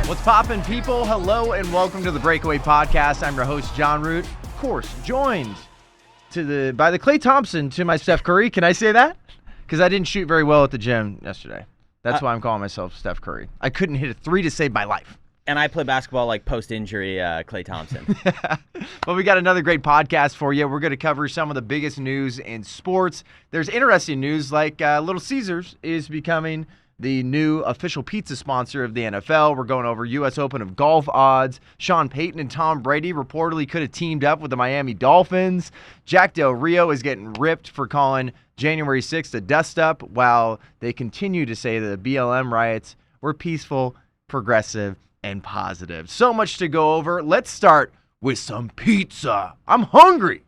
What's poppin', people? Hello and welcome to the Breakaway podcast. I'm your host, John Root. Of course, joined by the Klay Thompson to my Steph Curry. Can I say that? Because I didn't shoot very well at the gym yesterday. That's why I'm calling myself Steph Curry. I couldn't hit a three to save my life. And I play basketball like post-injury Klay Thompson. Well, we got another great podcast for you. We're going to cover some of the biggest news in sports. There's interesting news like Little Caesars is becoming the new official pizza sponsor of the NFL. We're going over U.S. Open of golf odds. Sean Payton and Tom Brady reportedly could have teamed up with the Miami Dolphins. Jack Del Rio is getting ripped for calling January 6th a dust-up, while they continue to say that the BLM riots were peaceful, progressive, and positive. So much to go over. Let's start with some pizza. I'm hungry,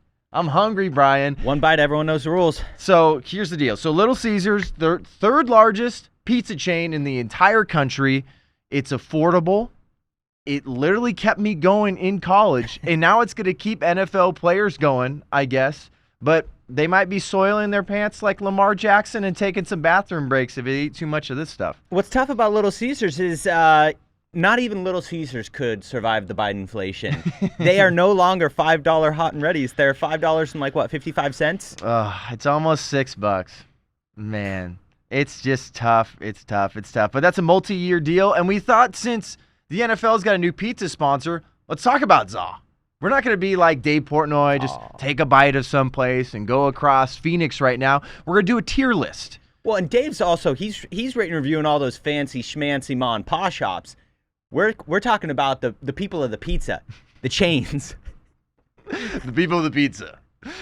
Brian. One bite, everyone knows the rules. So here's the deal. So Little Caesars, the third largest pizza chain in the entire country. It's affordable. It literally kept me going in college, and now it's going to keep NFL players going, I guess. But they might be soiling their pants like Lamar Jackson and taking some bathroom breaks if they eat too much of this stuff. What's tough about Little Caesars is not even Little Caesars could survive the Biden inflation. They are no longer $5 hot and readies. They're $5 and 55 cents? It's almost $6. Man. It's just tough. It's tough. But that's a multi-year deal. And we thought since the NFL's got a new pizza sponsor, let's talk about ZA. We're not going to be like Dave Portnoy, just take a bite of someplace and go across Phoenix right now. We're going to do a tier list. Well, and Dave's also, he's rating and reviewing all those fancy schmancy ma and pa shops. We're talking about the people of the pizza, the chains. The people of the pizza.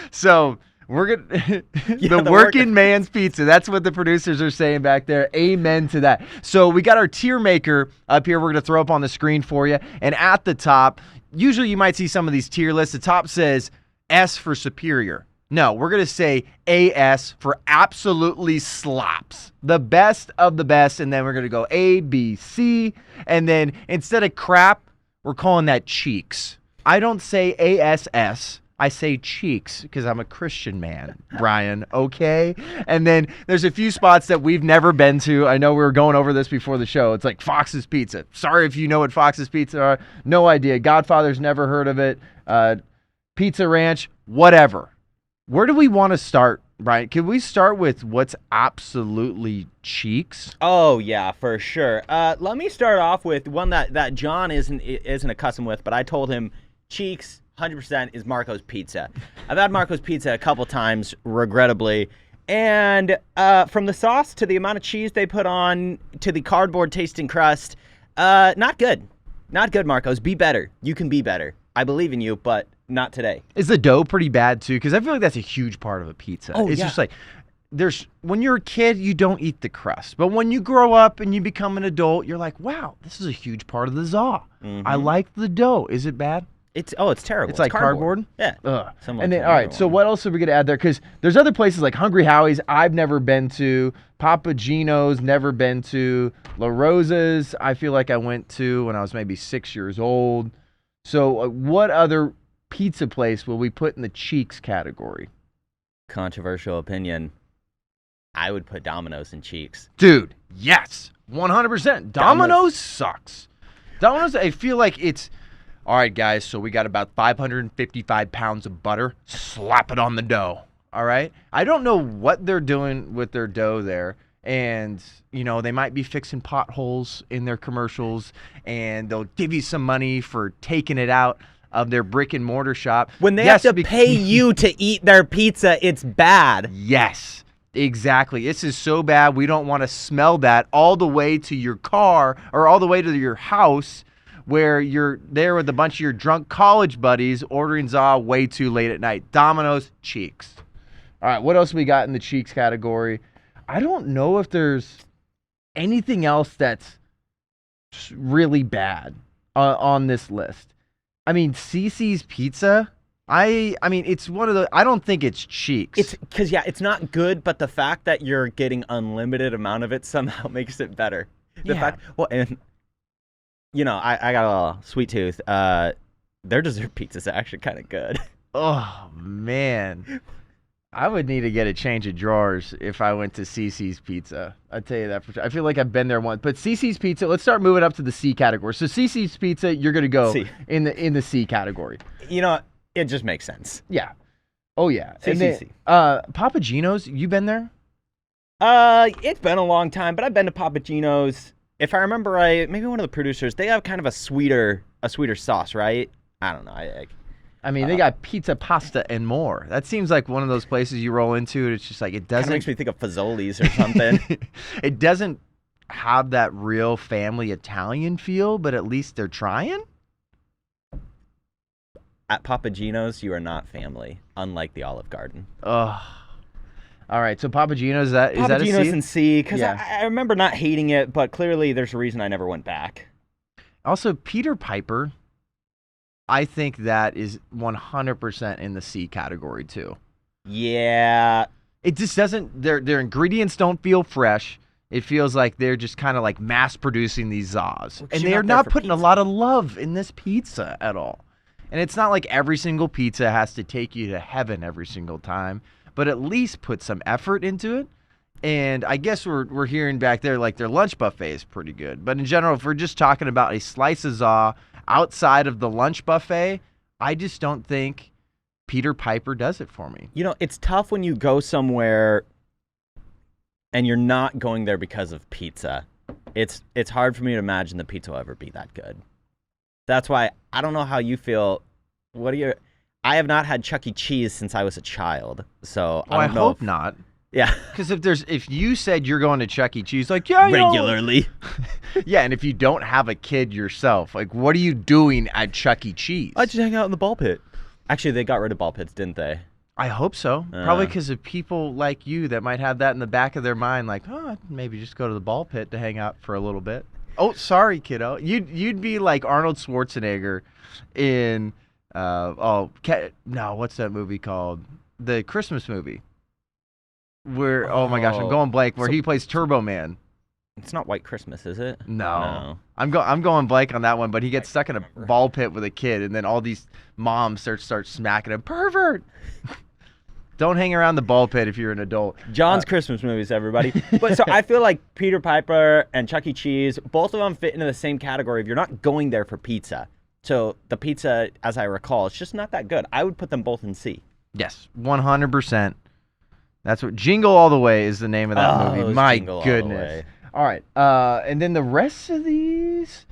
So we're gonna the working man's pizza. That's what the producers are saying back there. Amen to that. So we got our tier maker up here. We're gonna throw up on the screen for you. And at the top, usually you might see some of these tier lists. The top says S for superior. No, we're gonna say AS for absolutely slaps. The best of the best, and then we're gonna go A, B, C, and then instead of crap, we're calling that cheeks. I don't say ASS. I say cheeks because I'm a Christian man, Brian, okay? And then there's a few spots that we've never been to. I know we were going over this before the show. It's like Fox's Pizza. Sorry if you know what Fox's Pizza are. No idea. Godfather's never heard of it. Pizza Ranch, whatever. Where do we want to start, Brian? Can we start with what's absolutely cheeks? Oh, yeah, for sure. Let me start off with one that John isn't accustomed with, but I told him cheeks 100% is Marco's Pizza. I've had Marco's Pizza a couple times, regrettably. And from the sauce to the amount of cheese they put on to the cardboard tasting crust, not good. Not good, Marco's. Be better. You can be better. I believe in you, but not today. Is the dough pretty bad, too? Because I feel like that's a huge part of a pizza. Oh, it's yeah. just like, when you're a kid, you don't eat the crust. But when you grow up and you become an adult, you're like, wow, this is a huge part of the ZA. Mm-hmm. I like the dough. Is it bad? It's terrible. It's like cardboard? Yeah. And then, all right, so what else are we going to add there? Because there's other places like Hungry Howie's I've never been to. Papa Gino's never been to. La Rosa's I feel like I went to when I was maybe 6 years old. So what other pizza place will we put in the cheeks category? Controversial opinion. I would put Domino's in cheeks. Dude, yes. 100%. Domino's sucks. Domino's, I feel like it's... All right, guys, so we got about 555 pounds of butter. Slap it on the dough, all right? I don't know what they're doing with their dough there. And, they might be fixing potholes in their commercials, and they'll give you some money for taking it out of their brick and mortar shop. When they have to pay you to eat their pizza, it's bad. Yes, exactly. This is so bad. We don't want to smell that all the way to your car or all the way to your house, where you're there with a bunch of your drunk college buddies ordering ZA way too late at night. Domino's, cheeks. All right, what else we got in the cheeks category? I don't know if there's anything else that's really bad on this list. I mean, Cece's Pizza, I mean, it's one of the, I don't think it's cheeks. It's because, it's not good, but the fact that you're getting unlimited amount of it somehow makes it better. The fact, and I got a little sweet tooth. Their dessert pizza's actually kind of good. Oh, man. I would need to get a change of drawers if I went to CC's Pizza. I'll tell you that for sure. I feel like I've been there once. But CC's Pizza, let's start moving up to the C category. So CC's Pizza, you're going to go in the C category. It just makes sense. Yeah. Oh, yeah. CCC. Papa Gino's, you been there? It's been a long time, but I've been to Papa Gino's. If I remember right, maybe one of the producers, they have kind of a sweeter sauce, right? I don't know. I mean, they got pizza, pasta, and more. That seems like one of those places you roll into, and it's just like it doesn't. Kind of makes me think of Fazoli's or something. It doesn't have that real family Italian feel, but at least they're trying. At Papa Gino's, you are not family, unlike the Olive Garden. Ugh. All right, so Papa Gino's, is that Papa a C? Gino's in C, because Yeah. I remember not hating it, but clearly there's a reason I never went back. Also, Peter Piper, I think that is 100% in the C category too. Yeah. It just doesn't, their ingredients don't feel fresh. It feels like they're just kind of like mass producing these Zaws. Well, And you're they're not there not for putting a pizza. lot of love in this pizza at all. And it's not like every single pizza has to take you to heaven every single time, but at least put some effort into it. And I guess we're hearing back there like their lunch buffet is pretty good. But in general, if we're just talking about a slice of Za outside of the lunch buffet, I just don't think Peter Piper does it for me. It's tough when you go somewhere and you're not going there because of pizza. It's hard for me to imagine the pizza will ever be that good. That's why I don't know how you feel. I have not had Chuck E. Cheese since I was a child, so I don't know. I hope not. Yeah. Because if you said you're going to Chuck E. Cheese, like, yeah, Regularly. Yeah, and if you don't have a kid yourself, like, what are you doing at Chuck E. Cheese? I just hang out in the ball pit. Actually, they got rid of ball pits, didn't they? I hope so. Probably because of people like you that might have that in the back of their mind, like, oh, maybe just go to the ball pit to hang out for a little bit. Oh, sorry, kiddo. You'd be like Arnold Schwarzenegger in what's that movie called? The Christmas movie. Where oh my gosh, I'm going blank. Where he plays Turbo Man. It's not White Christmas, is it? No. I'm going blank on that one, but he gets stuck in a ball pit with a kid, and then all these moms start smacking him. Pervert! Don't hang around the ball pit if you're an adult. John's Christmas movies, everybody. But so I feel like Peter Piper and Chuck E. Cheese, both of them fit into the same category if you're not going there for pizza. So the pizza, as I recall, it's just not that good. I would put them both in C. Yes, 100%. That's what Jingle All the Way is the name of that movie. My goodness. All right. And then the rest of these?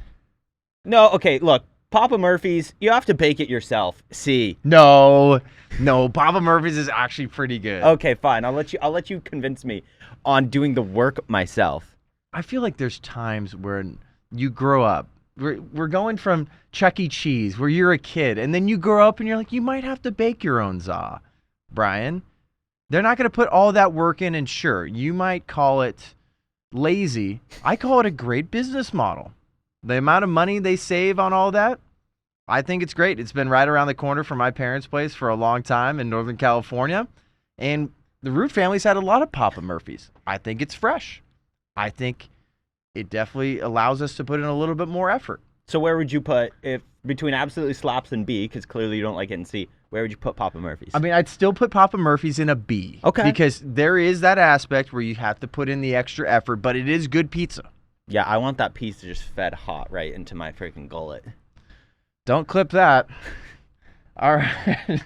No, okay, look. Papa Murphy's, you have to bake it yourself. C. No, Papa Murphy's is actually pretty good. Okay, fine. I'll let you convince me on doing the work myself. I feel like there's times where you grow up. We're going from Chuck E. Cheese, where you're a kid, and then you grow up and you're like, you might have to bake your own za, Brian. They're not going to put all that work in, and sure, you might call it lazy. I call it a great business model. The amount of money they save on all that, I think it's great. It's been right around the corner from my parents' place for a long time in Northern California. And the Root family's had a lot of Papa Murphy's. I think it's fresh. I think it definitely allows us to put in a little bit more effort. So where would you put, if between absolutely slaps and B, because clearly you don't like it in C, where would you put Papa Murphy's? I mean, I'd still put Papa Murphy's in a B. Okay. Because there is that aspect where you have to put in the extra effort, but it is good pizza. Yeah, I want that pizza just fed hot right into my freaking gullet. Don't clip that. All right.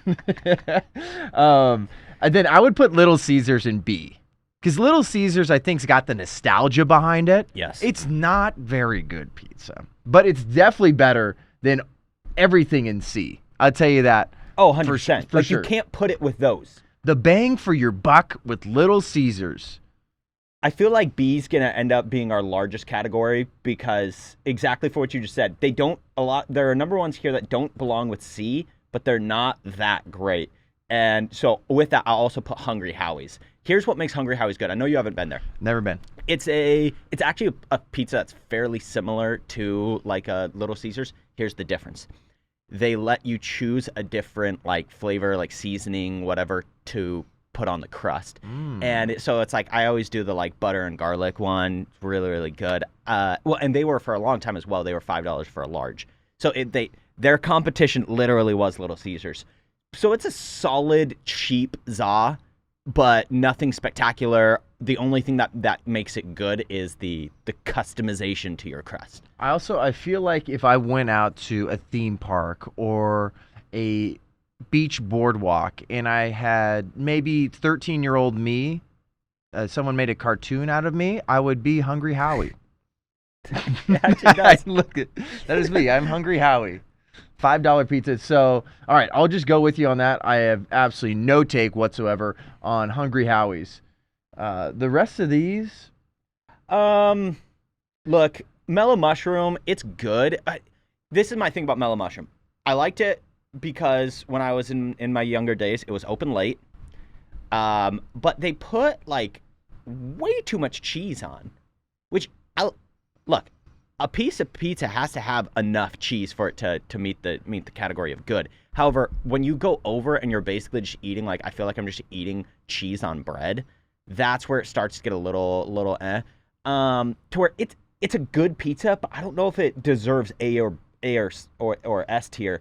And then I would put Little Caesars in B. Because Little Caesars, I think, has got the nostalgia behind it. Yes. It's not very good pizza. But it's definitely better than everything in C. I'll tell you that. Oh, 100%. For Like, sure. you can't put it with those. The bang for your buck with Little Caesars. I feel like B's going to end up being our largest category because exactly for what you just said, there are number ones here that don't belong with C, but they're not that great. And so with that, I'll also put Hungry Howie's. Here's what makes Hungry Howie's good. I know you haven't been there. Never been. It's actually a pizza that's fairly similar to like a Little Caesars. Here's the difference. They let you choose a different like flavor, like seasoning, whatever, to put on the crust. And so it's like I always do the like butter and garlic one. It's really, really good. And they were for a long time as well. They were $5 for a large. So their competition literally was Little Caesars. So it's a solid, cheap za, but nothing spectacular. The only thing that makes it good is the customization to your crust. I feel like if I went out to a theme park or a beach boardwalk and I had maybe 13-year-old me, someone made a cartoon out of me, I would be Hungry Howie. It actually does. Look at that is me. I'm Hungry Howie. $5 pizza. So, all right, I'll just go with you on that. I have absolutely no take whatsoever on Hungry Howie's. The rest of these, look, Mellow Mushroom, it's good. This is my thing about Mellow Mushroom. I liked it because when I was in my younger days, it was open late. But they put like way too much cheese on, which look, a piece of pizza has to have enough cheese for it to meet the category of good. However, when you go over and you're basically just eating, like, I feel like I'm just eating cheese on bread, that's where it starts to get a little to where it's a good pizza, but I don't know if it deserves A or S tier.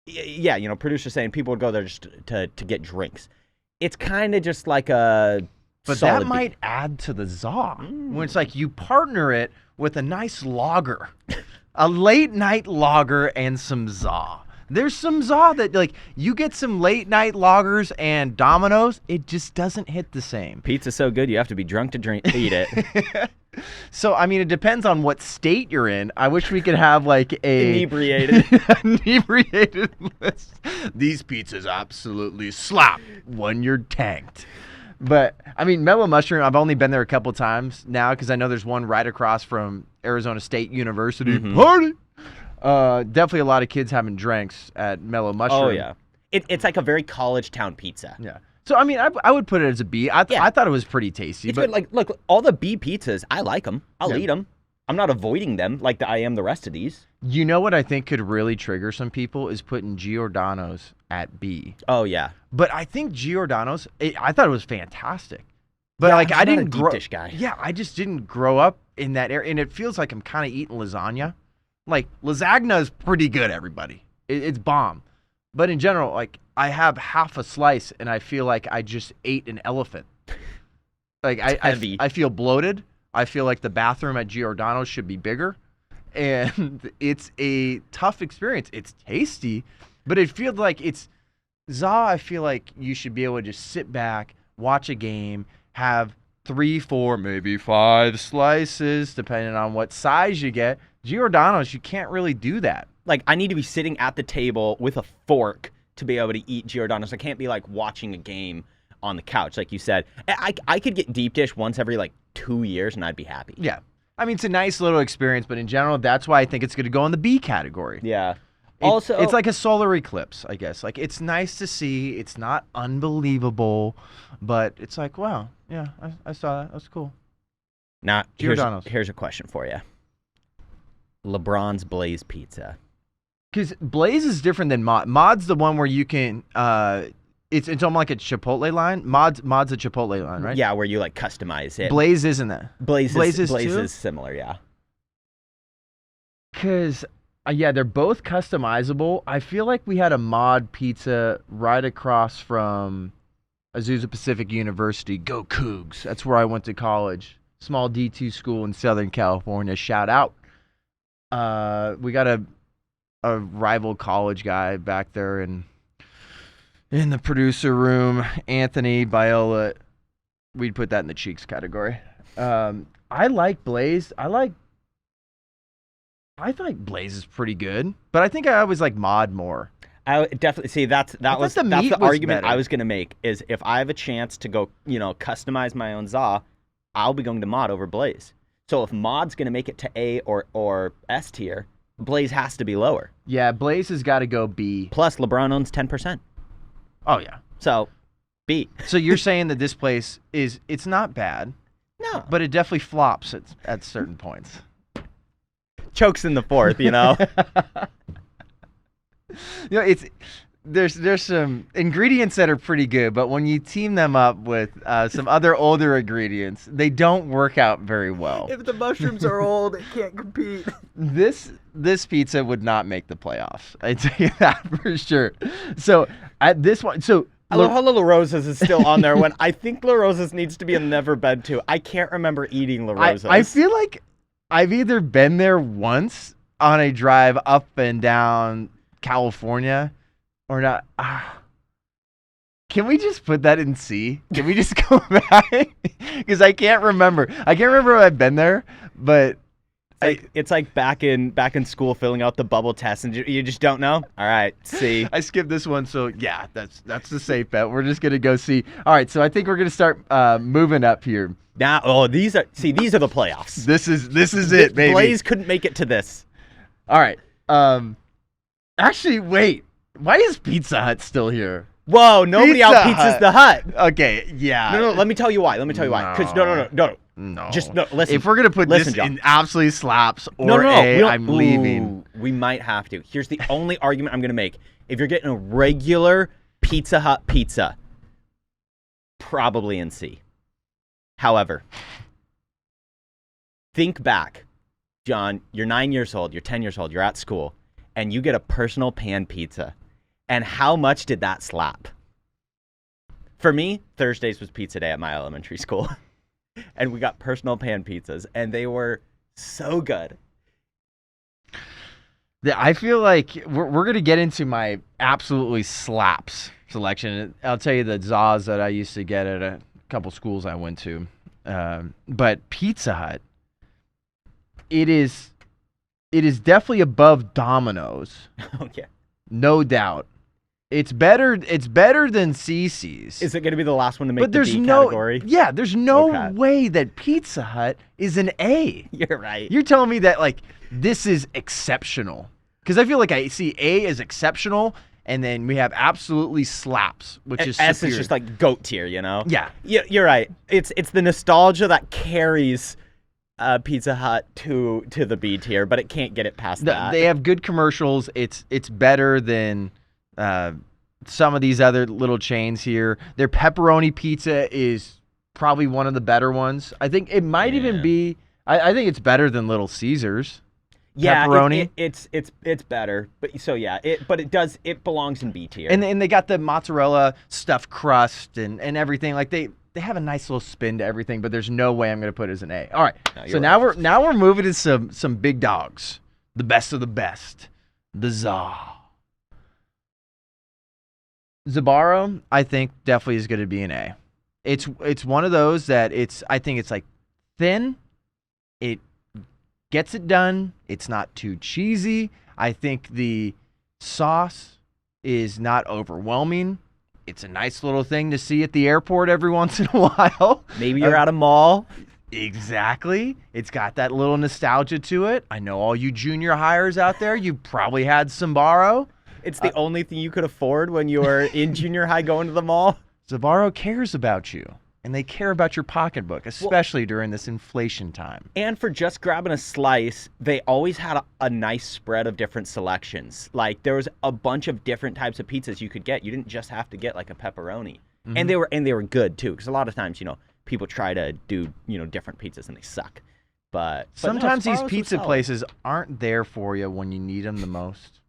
Yeah, you know, producers saying people would go there just to get drinks. It's kind of just like a but that might add to the za. When it's like you partner it with a nice lager, a late night lager and some za. There's some za that, like, you get some late night lagers and Domino's, it just doesn't hit the same. Pizza's so good you have to be drunk to eat it. So, I mean, it depends on what state you're in. I wish we could have like a inebriated list. These pizzas absolutely slap when you're tanked. But, I mean, Mellow Mushroom, I've only been there a couple times now because I know there's one right across from Arizona State University. Mm-hmm. Party! Definitely a lot of kids having drinks at Mellow Mushroom. Oh, yeah. It's like a very college town pizza. Yeah. So, I mean, I would put it as a B. I thought it was pretty tasty. It's but good. Like, look, all the B pizzas, I like them. I'll eat them. I'm not avoiding them like I am the rest of these. You know what I think could really trigger some people is putting Giordano's at B. Oh, yeah. But I think Giordano's, I thought it was fantastic. But yeah, like I didn't grow. Dish guy. Yeah, I just didn't grow up in that area, and it feels like I'm kind of eating lasagna. Like lasagna is pretty good, everybody. It's bomb. But in general, like I have half a slice, and I feel like I just ate an elephant. Like I feel bloated. I feel like the bathroom at Giordano's should be bigger, and it's a tough experience. It's tasty, but it feels like it's za. I feel like you should be able to just sit back, watch a game, have 3, 4, maybe 5 slices, depending on what size you get. Giordano's, you can't really do that. Like, I need to be sitting at the table with a fork to be able to eat Giordano's. I can't be, like, watching a game on the couch, like you said. I could get deep dish once every, like, 2 years, and I'd be happy. Yeah. I mean, it's a nice little experience, but in general, that's why I think it's going to go in the B category. Yeah. Also, it's like a solar eclipse, I guess. Like, it's nice to see. It's not unbelievable, but it's like, wow, yeah, I saw that. That's cool. Now, Giordano's. Here's a question for you. LeBron's Blaze Pizza. Because Blaze is different than Mod. Mod's the one where you can, it's almost like a Chipotle line. Mod's a Chipotle line, right? Yeah, where you, like, customize it. Blaze isn't that? Blaze is similar, yeah. Because... yeah, they're both customizable. I feel like we had a Mod pizza right across from Azusa Pacific University. Go Cougs. That's where I went to college. Small D2 school in Southern California. Shout out. We got a rival college guy back there in the producer room. Anthony Biola. We'd put that in the cheeks category. I like Blaze. I think Blaze is pretty good, but I think I always like Mod more. I definitely see that's the argument better. I was gonna make is if I have a chance to go, customize my own za, I'll be going to Mod over Blaze. So if Mod's gonna make it to A or S tier, Blaze has to be lower. Yeah, Blaze has got to go B. Plus LeBron owns 10%. Oh yeah. So B. So you're saying that this place it's not bad. No. But it definitely flops at certain points. Chokes in the fourth, there's some ingredients that are pretty good, but when you team them up with some other older ingredients, they don't work out very well. If the mushrooms are old, it can't compete. This pizza would not make the playoffs. I tell you that for sure. So at this one, I love how La Rosa's is still on there when I think La Rosa's needs to be a never been to. I can't remember eating La Rosa's. I feel like I've either been there once on a drive up and down California or not. Can we just put that in C? Can we just go back? Because I can't remember. I can't remember if I've been there, but it's like back in school filling out the bubble test and you just don't know. All right, C. I skipped this one, so yeah, that's the safe bet. We're just gonna go C. All right, so I think we're gonna start moving up here. Now, these are the playoffs. This is it, baby. Blaze couldn't make it to this. All right. Actually, wait. Why is Pizza Hut still here? Whoa, nobody out-pizzas the Hut. Okay, yeah. No, let me tell you why. Because no. Just listen. If we're gonna put this John. in absolutely slaps or I'm leaving. We might have to. Here's the only argument I'm gonna make. If you're getting a regular Pizza Hut pizza, probably in C. However, think back, John. You're 9 years old. You're 10 years old. You're at school, and you get a personal pan pizza. And how much did that slap? For me, Thursdays was pizza day at my elementary school. And we got personal pan pizzas, and they were so good. I feel like we're going to get into my absolutely slaps selection. I'll tell you the Zaws that I used to get at a couple schools I went to. But Pizza Hut, it is definitely above Domino's. Oh, yeah. No doubt. It's better than CC's. Is it going to be the last one to make the D category? Yeah, there's no way that Pizza Hut is an A. You're right. You're telling me that, like, this is exceptional. Because I feel like I see A as exceptional, and then we have absolutely slaps, which is S superior. is just like GOAT tier, you know? Yeah. You're right. It's the nostalgia that carries Pizza Hut to the B tier, but it can't get it past that. They have good commercials. It's better than some of these other little chains here. Their pepperoni pizza is probably one of the better ones. I think it might even be. I think it's better than Little Caesars. Yeah, pepperoni. It's better. But so yeah, it belongs in B tier. And they got the mozzarella stuffed crust and everything. Like they have a nice little spin to everything, but there's no way I'm going to put it as an A. All right. No, so now we're moving to some big dogs. The best of the best. The Za. Sbarro, I think, definitely is going to be an A. It's one of those that I think it's like thin. It gets it done. It's not too cheesy. I think the sauce is not overwhelming. It's a nice little thing to see at the airport every once in a while. Maybe you're at a mall. Exactly. It's got that little nostalgia to it. I know all you junior hires out there, you probably had Sbarro. It's the only thing you could afford when you were in junior high going to the mall. Sbarro cares about you, and they care about your pocketbook, especially during this inflation time. And for just grabbing a slice, they always had a nice spread of different selections. Like there was a bunch of different types of pizzas you could get. You didn't just have to get like a pepperoni. Mm-hmm. And they were good too, because a lot of times, people try to do, different pizzas and they suck. But sometimes these pizza places aren't there for you when you need them the most.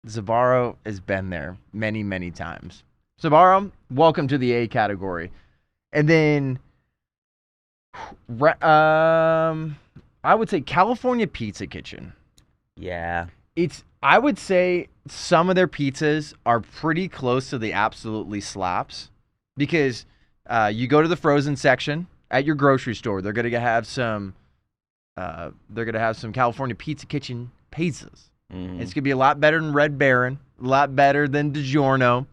Sbarro has been there many, many times. Sbarro, welcome to the A category. And then I would say California Pizza Kitchen. Yeah. I would say some of their pizzas are pretty close to the absolutely slaps, because you go to the frozen section at your grocery store, they're going to have some California Pizza Kitchen pizzas. Mm-hmm. It's going to be a lot better than Red Baron, a lot better than DiGiorno.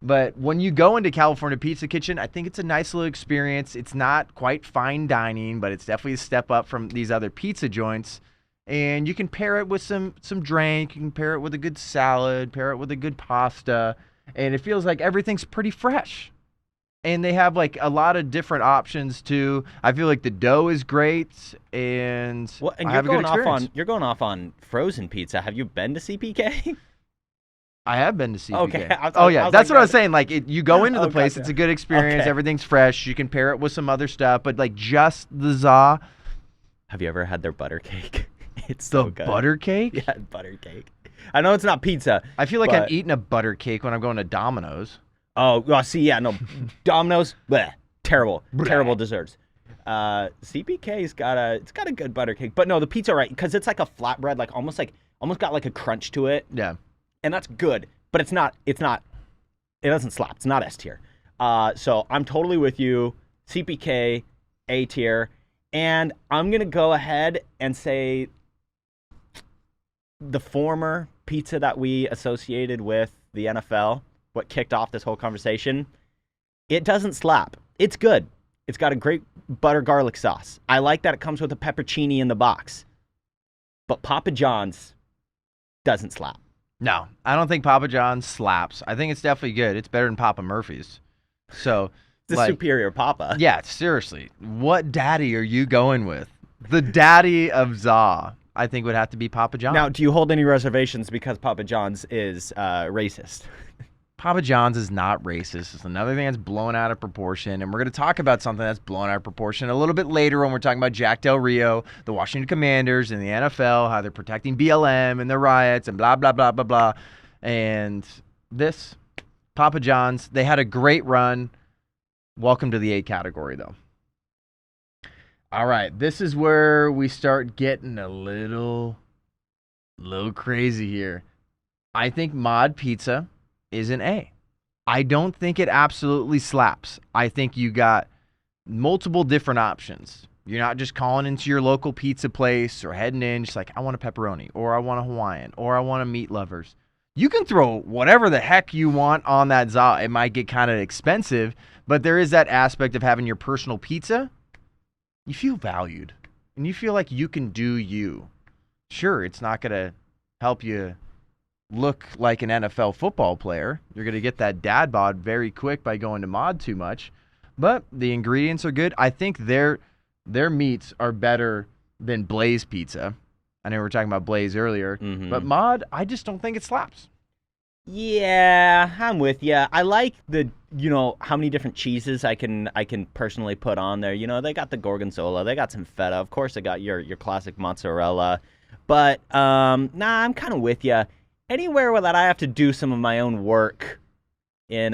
But when you go into California Pizza Kitchen, I think it's a nice little experience. It's not quite fine dining, but it's definitely a step up from these other pizza joints. And you can pair it with some drink. You can pair it with a good salad, pair it with a good pasta. And it feels like everything's pretty fresh. And they have like a lot of different options too. I feel like the dough is great, and I have a good experience. You're going off on frozen pizza. Have you been to CPK? I have been to CPK. Okay. That's what I was saying. Like you go into the place, it's a good experience. Okay. Everything's fresh. You can pair it with some other stuff, but like just the Za. Have you ever had their butter cake? It's so good. The butter cake? Yeah, butter cake. I know it's not pizza. I feel like I'm eating a butter cake when I'm going to Domino's. Oh, well, see, yeah, no, Domino's, bleh, terrible, Bleh. terrible desserts. CPK's got a good butter cake, but no, the pizza, right? Because it's like a flatbread, almost got like a crunch to it, Yeah. and that's good. But it doesn't slap. It's not S tier. So I'm totally with you. CPK, A tier, and I'm gonna go ahead and say the former pizza that we associated with the NFL, what kicked off this whole conversation, it doesn't slap. It's good. It's got a great butter garlic sauce. I like that it comes with a peppercini in the box. But Papa John's doesn't slap. No, I don't think Papa John's slaps. I think it's definitely good. It's better than Papa Murphy's. So, It's a superior Papa. Yeah, seriously. What daddy are you going with? The daddy of za, I think, would have to be Papa John. Now, do you hold any reservations because Papa John's is racist? Papa John's is not racist. It's another thing that's blown out of proportion. And we're going to talk about something that's blown out of proportion a little bit later when we're talking about Jack Del Rio, the Washington Commanders, and the NFL, how they're protecting BLM and the riots and blah, blah, blah, blah, blah. And this, Papa John's, they had a great run. Welcome to the A category, though. All right, this is where we start getting a little crazy here. I think Mod Pizza is an A. I don't think it absolutely slaps. I think you got multiple different options. You're not just calling into your local pizza place or heading in just like, I want a pepperoni, or I want a Hawaiian, or I want a meat lovers. You can throw whatever the heck you want on that za. It might get kind of expensive, but there is that aspect of having your personal pizza. You feel valued, and you feel like you can do you. Sure, it's not going to help you look like an NFL football player. You're going to get that dad bod very quick by going to Mod too much, but the ingredients are good. I think their meats are better than Blaze Pizza. I know we were talking about Blaze earlier, but Mod, I just don't think it slaps. Yeah, I'm with you. I like the, how many different cheeses I can personally put on there. They got the Gorgonzola, they got some feta. Of course, they got your classic mozzarella. But I'm kind of with you. Anywhere where that I have to do some of my own work in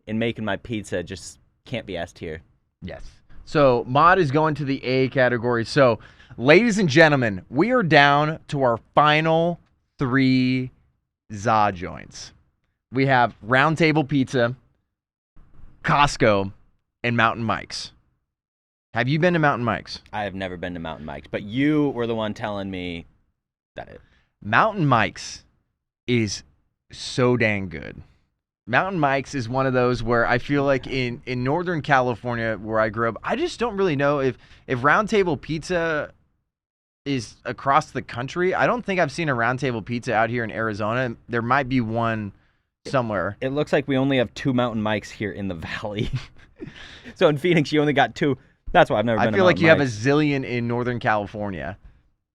making my pizza just can't be S tier. Yes. So Mod is going to the A category. So, ladies and gentlemen, we are down to our final 3 za joints. We have Round Table Pizza, Costco, and Mountain Mike's. Have you been to Mountain Mike's? I have never been to Mountain Mike's, but you were the one telling me that it. Mountain Mike's is so dang good. Mountain Mike's is one of those where I feel like in Northern California, where I grew up, I just don't really know if Round Table Pizza is across the country. I don't think I've seen a Round Table Pizza out here in Arizona. There might be one somewhere. It looks like we only have 2 Mountain Mike's here in the valley. So in Phoenix, you only got 2. That's why I've never been to Mountain Mike's. I feel like you Mike's. have a zillion in Northern California,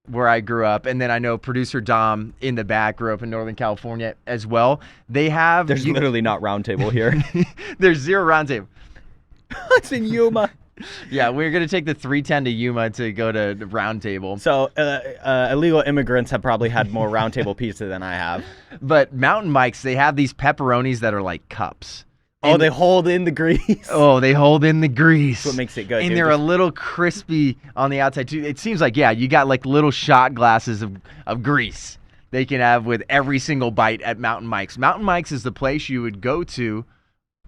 where I grew up, and then I know producer Dom in the back grew up in Northern California as well. There's literally not Round Table here. There's 0 Round Table. It's in Yuma. Yeah, we're going to take the 310 to Yuma to go to the Round Table. So illegal immigrants have probably had more Round Table pizza than I have. But Mountain Mike's, they have these pepperonis that are like cups. And they hold in the grease. Oh, they hold in the grease. That's what makes it good. And they're a little crispy on the outside, too. It seems like, yeah, you got like little shot glasses of grease they can have with every single bite at Mountain Mike's. Mountain Mike's is the place you would go to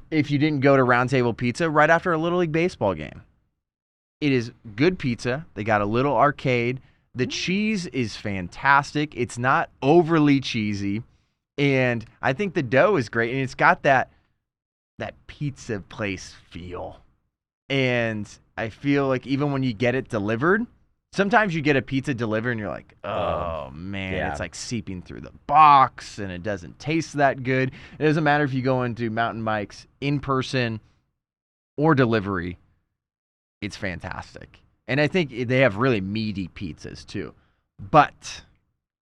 if you didn't go to Round Table Pizza right after a Little League baseball game. It is good pizza. They got a little arcade. The cheese is fantastic. It's not overly cheesy. And I think the dough is great. And it's got that pizza place feel. And I feel like even when you get it delivered, sometimes you get a pizza delivered and you're like, oh man, yeah. It's like seeping through the box and it doesn't taste that good. It doesn't matter if you go into Mountain Mike's in person or delivery. It's fantastic. And I think they have really meaty pizzas too. But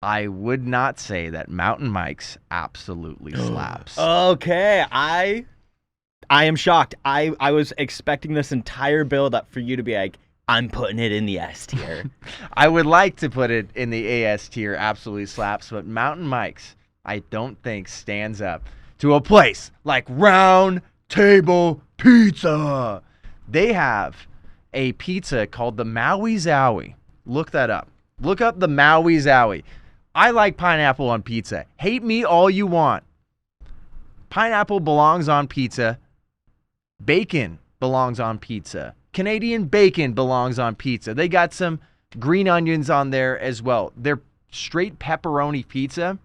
I would not say that Mountain Mike's absolutely slaps. Okay, I am shocked. I was expecting this entire build-up for you to be like, I'm putting it in the S tier. I would like to put it in the AS tier, absolutely slaps, but Mountain Mike's, I don't think stands up to a place like Round Table Pizza. They have a pizza called the Maui Zowie. Look that up. Look up the Maui Zowie. I like pineapple on pizza. Hate me all you want. Pineapple belongs on pizza. Bacon belongs on pizza. Canadian bacon belongs on pizza. They got some green onions on there as well. They're straight pepperoni pizza.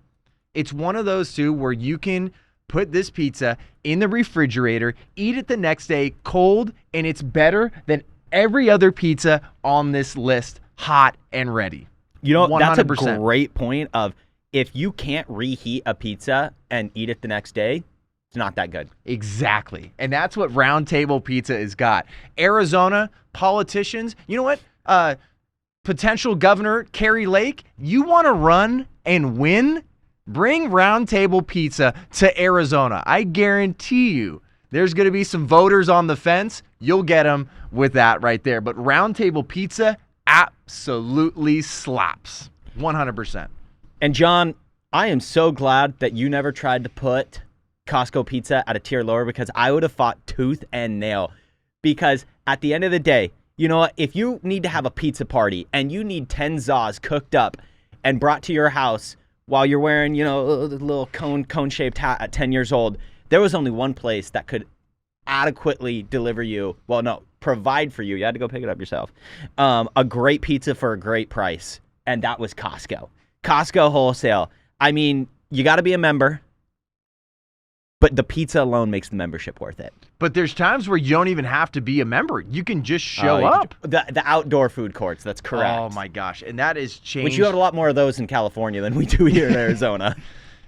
It's one of those two where you can put this pizza in the refrigerator, eat it the next day cold, and it's better than every other pizza on this list, hot and ready. You know, 100%. That's a great point of if you can't reheat a pizza and eat it the next day, it's not that good. Exactly. And that's what Round Table Pizza has got. Arizona politicians, you know what? Potential Governor Kari Lake, you want to run and win? Bring Round Table Pizza to Arizona. I guarantee you there's going to be some voters on the fence. You'll get them with that right there. But Round Table Pizza absolutely slaps. 100%. And John, I am so glad that you never tried to put Costco pizza at a tier lower, because I would have fought tooth and nail. Because at the end of the day, you know what? If you need to have a pizza party and you need 10 Zaws cooked up and brought to your house while you're wearing, you know, a little cone-shaped hat at 10 years old, there was only one place that could adequately deliver you, well, no, provide for you. You had to go pick it up yourself. A great pizza for a great price, and that was Costco. Costco Wholesale. I mean, you got to be a member, but the pizza alone makes the membership worth it. But there's times where you don't even have to be a member. You can just show up. The outdoor food courts, that's correct. Oh, my gosh. And that is changed. Which you have a lot more of those in California than we do here in Arizona.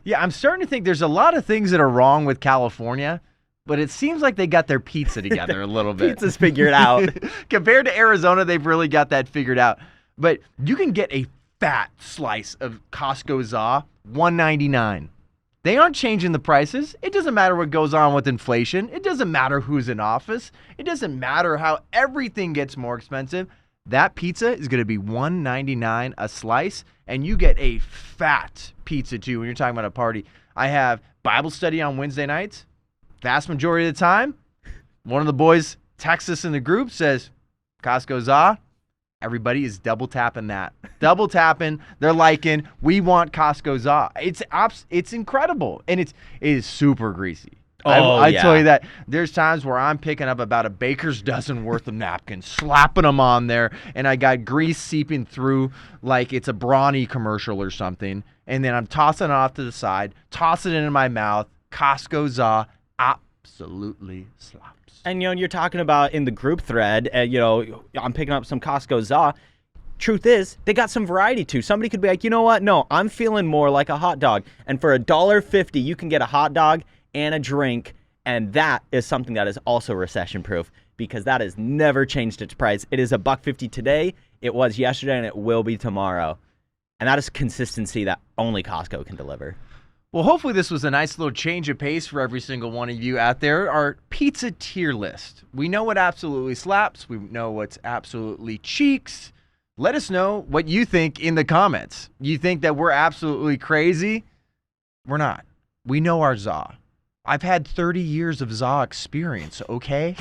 Yeah, I'm starting to think there's a lot of things that are wrong with California, but it seems like they got their pizza together a little bit. Pizza's figured out. Compared to Arizona, they've really got that figured out. But you can get a fat slice of Costco Za, $1.99. They aren't changing the prices. It doesn't matter what goes on with inflation. It doesn't matter who's in office. It doesn't matter how everything gets more expensive. That pizza is going to be $1.99 a slice, and you get a fat pizza too when you're talking about a party. I have Bible study on Wednesday nights. Vast majority of the time, one of the boys texts us in the group, says, Costco Za. Everybody is double tapping that. Double tapping. They're liking, we want Costco Za. It's incredible. And it is super greasy. I tell you that. There's times where I'm picking up about a baker's dozen worth of napkins, slapping them on there, and I got grease seeping through like it's a Brawny commercial or something. And then I'm tossing it off to the side, tossing it in my mouth. Costco Za absolutely slaps. And, you know, you're talking about in the group thread, you know, I'm picking up some Costco Za. Truth is, they got some variety too. Somebody could be like, you know what? No, I'm feeling more like a hot dog. And for $1.50, you can get a hot dog and a drink. And that is something that is also recession proof, because that has never changed its price. It is $1.50 today. It was yesterday, and it will be tomorrow. And that is consistency that only Costco can deliver. Well, hopefully this was a nice little change of pace for every single one of you out there. Our pizza tier list. We know what absolutely slaps. We know what's absolutely cheeks. Let us know what you think in the comments. You think that we're absolutely crazy? We're not. We know our Za. I've had 30 years of Za experience, okay?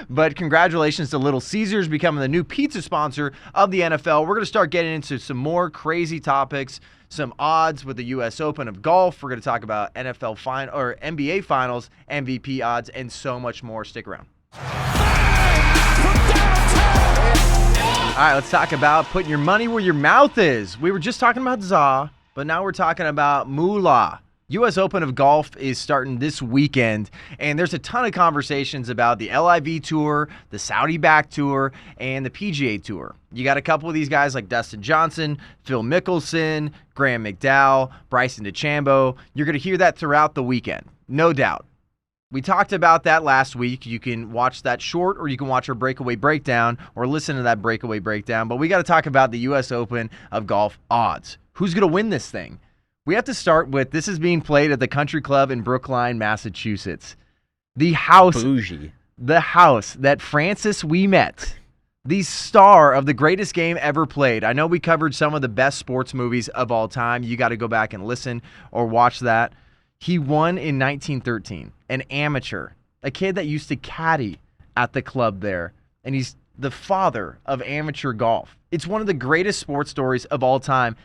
But congratulations to Little Caesars becoming the new pizza sponsor of the NFL. We're going to start getting into some more crazy topics, some odds with the U.S. Open of golf. We're going to talk about NBA Finals, MVP odds, and so much more. Stick around. All right, let's talk about putting your money where your mouth is. We were just talking about Za, but now we're talking about moolah. U.S. Open of Golf is starting this weekend, and there's a ton of conversations about the LIV Tour, the Saudi-backed Tour, and the PGA Tour. You got a couple of these guys like Dustin Johnson, Phil Mickelson, Graham McDowell, Bryson DeChambeau. You're going to hear that throughout the weekend, no doubt. We talked about that last week. You can watch that short, or you can watch our Breakaway breakdown or listen to that Breakaway breakdown. But we got to talk about the U.S. Open of Golf odds. Who's going to win this thing? We have to start with, this is being played at the Country Club in Brookline, Massachusetts. The house that Francis Ouimet, the star of the greatest game ever played. I know we covered some of the best sports movies of all time. You got to go back and listen or watch that. He won in 1913, an amateur, a kid that used to caddy at the club there, and he's the father of amateur golf. It's one of the greatest sports stories of all time.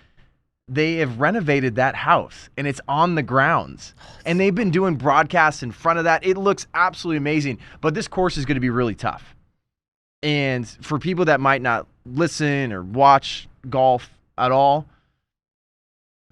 They have renovated that house, and it's on the grounds, and they've been doing broadcasts in front of that. It looks absolutely amazing, but this course is going to be really tough. And for people that might not listen or watch golf at all,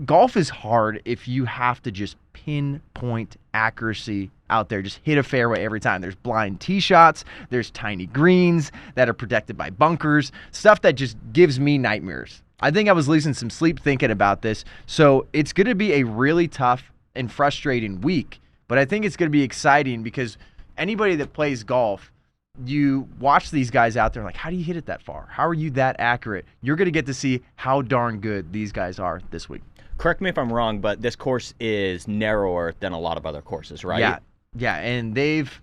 golf is hard if you have to just pinpoint accuracy out there. Just hit a fairway every time. There's blind tee shots. There's tiny greens that are protected by bunkers. Stuff that just gives me nightmares. I think I was losing some sleep thinking about this. So it's going to be a really tough and frustrating week. But I think it's going to be exciting because anybody that plays golf, you watch these guys out there like, how do you hit it that far? How are you that accurate? You're going to get to see how darn good these guys are this week. Correct me if I'm wrong, but this course is narrower than a lot of other courses, right? Yeah, and they've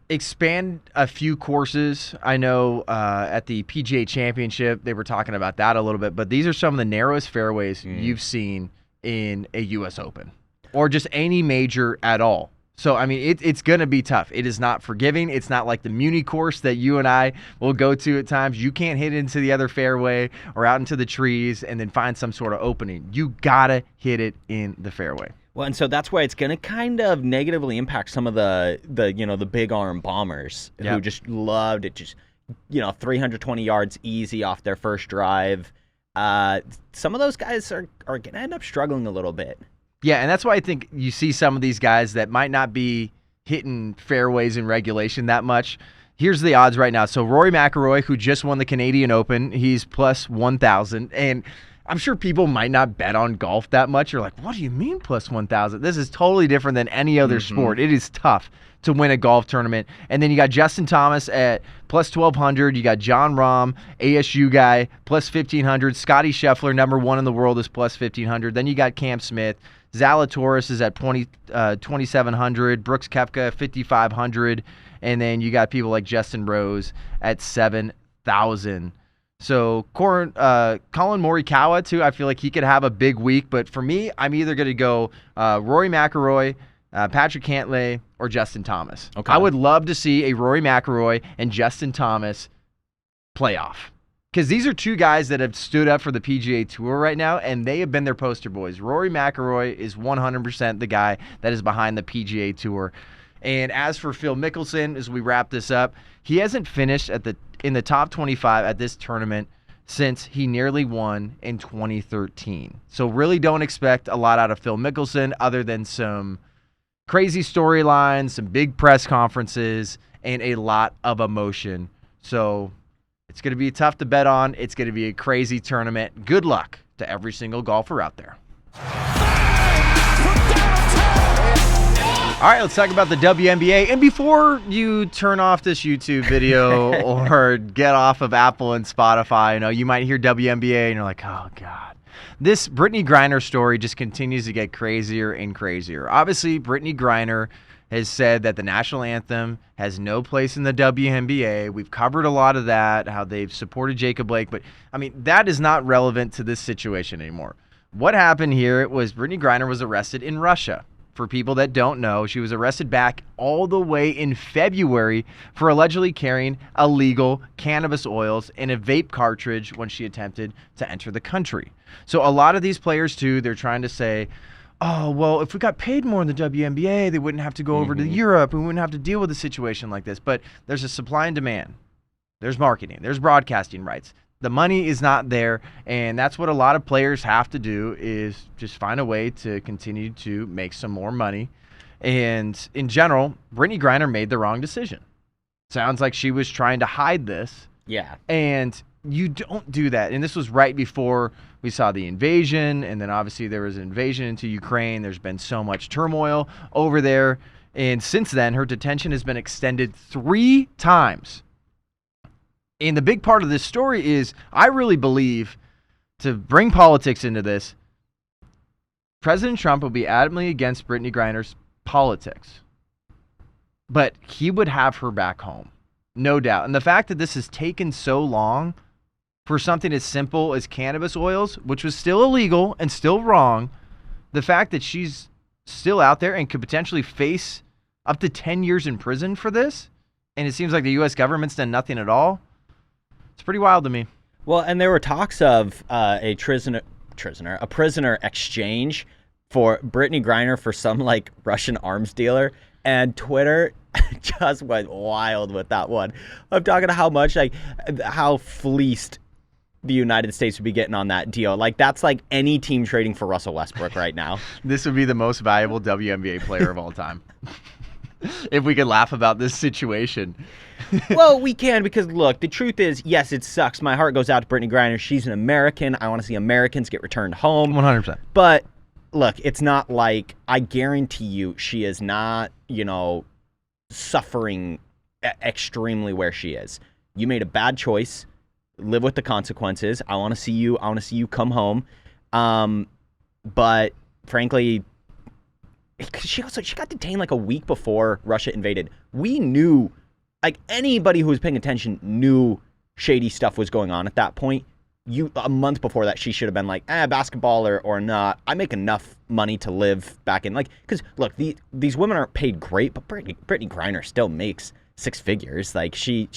expanded a few courses. I know at the PGA Championship, they were talking about that a little bit, but these are some of the narrowest fairways you've seen in a U.S. Open or just any major at all. So, I mean, it's going to be tough. It is not forgiving. It's not like the Muni course that you and I will go to at times. You can't hit into the other fairway or out into the trees and then find some sort of opening. You got to hit it in the fairway. Well, and so that's why it's going to kind of negatively impact some of the big arm bombers who just loved it. Just, 320 yards easy off their first drive. Some of those guys are going to end up struggling a little bit. Yeah, and that's why I think you see some of these guys that might not be hitting fairways in regulation that much. Here's the odds right now. So Rory McIlroy, who just won the Canadian Open, he's plus 1,000. And I'm sure people might not bet on golf that much. You're like, what do you mean plus 1,000? This is totally different than any other sport. It is tough to win a golf tournament. And then you got Justin Thomas at plus 1,200. You got Jon Rahm, ASU guy, plus 1,500. Scotty Scheffler, number one in the world, is plus 1,500. Then you got Cam Smith. Zalatoris is at 2,700. Brooks Koepka, 5,500. And then you got people like Justin Rose at 7,000. So Colin Morikawa, too, I feel like he could have a big week. But for me, I'm either going to go Rory McIlroy, Patrick Cantlay, or Justin Thomas. Okay. I would love to see a Rory McIlroy and Justin Thomas playoff. Because these are two guys that have stood up for the PGA Tour right now, and they have been their poster boys. Rory McIlroy is 100% the guy that is behind the PGA Tour. And as for Phil Mickelson, as we wrap this up, he hasn't finished in the top 25 at this tournament since he nearly won in 2013. So really don't expect a lot out of Phil Mickelson other than some crazy storylines, some big press conferences, and a lot of emotion. So it's going to be tough to bet on. It's going to be a crazy tournament. Good luck to every single golfer out there. All right, let's talk about the WNBA. And before you turn off this YouTube video or get off of Apple and Spotify, you might hear WNBA and you're like, oh, God. This Brittany Griner story just continues to get crazier and crazier. Obviously, Brittany Griner has said that the national anthem has no place in the WNBA. We've covered a lot of that, how they've supported Jacob Blake. But, that is not relevant to this situation anymore. What happened here was Brittany Griner was arrested in Russia. For people that don't know, she was arrested back all the way in February for allegedly carrying illegal cannabis oils in a vape cartridge when she attempted to enter the country. So a lot of these players, too, they're trying to say, oh, well, if we got paid more in the WNBA, they wouldn't have to go over to Europe. We wouldn't have to deal with a situation like this. But there's a supply and demand. There's marketing. There's broadcasting rights. The money is not there, and that's what a lot of players have to do is just find a way to continue to make some more money. And in general, Brittany Griner made the wrong decision. Sounds like she was trying to hide this. Yeah. And you don't do that. And this was right before we saw the invasion, and then obviously there was an invasion into Ukraine. There's been so much turmoil over there. And since then, her detention has been extended 3 times. And the big part of this story is, I really believe, to bring politics into this, President Trump will be adamantly against Brittany Griner's politics. But he would have her back home, no doubt. And the fact that this has taken so long for something as simple as cannabis oils, which was still illegal and still wrong, the fact that she's still out there and could potentially face up to 10 years in prison for this. And it seems like the U.S. government's done nothing at all. It's pretty wild to me. Well, and there were talks of a prisoner exchange for Brittany Griner for some like Russian arms dealer, and Twitter just went wild with that one. I'm talking to how fleeced the United States would be getting on that deal. Like, that's like any team trading for Russell Westbrook right now. This would be the most valuable WNBA player of all time. If we could laugh about this situation. Well, we can, because look, the truth is, yes, it sucks. My heart goes out to Brittany Griner. She's an American. I want to see Americans get returned home. 100%. But look, it's not like, I guarantee you she is not, suffering extremely where she is. You made a bad choice. Live with the consequences. I want to see you come home. But frankly, she got detained like a week before Russia invaded. We knew, like, anybody who was paying attention knew shady stuff was going on at that point. A month before that, she should have been like, basketball or not. I make enough money to live back in, like, because look, these women aren't paid great, but Brittany Griner still makes six figures. Like, she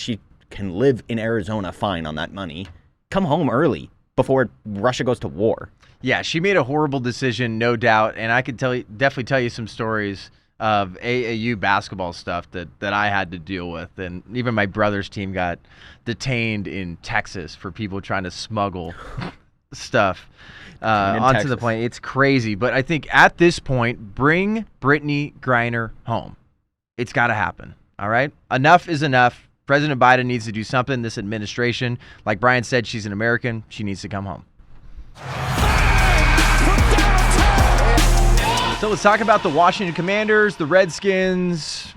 can live in Arizona fine on that money. Come home early before Russia goes to war. Yeah, she made a horrible decision, no doubt, and I could definitely tell you some stories of AAU basketball stuff that I had to deal with, and even my brother's team got detained in Texas for people trying to smuggle stuff onto the plane. It's crazy, but I think at this point, bring Brittany Griner home. It's got to happen. All right, enough is enough. President Biden needs to do something. This administration, like Brian said, she's an American. She needs to come home. So let's talk about the Washington Commanders, the Redskins,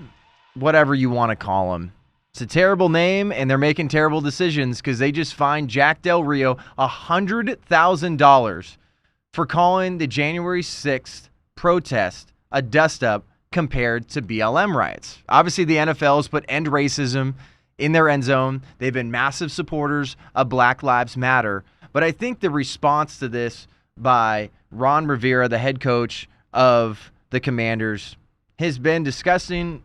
whatever you want to call them. It's a terrible name, and they're making terrible decisions because they just fined Jack Del Rio $100,000 for calling the January 6th protest a dust-up compared to BLM riots. Obviously, the NFL has put end racism in their end zone. They've been massive supporters of Black Lives Matter. But I think the response to this by Ron Rivera, the head coach of the Commanders, has been disgusting.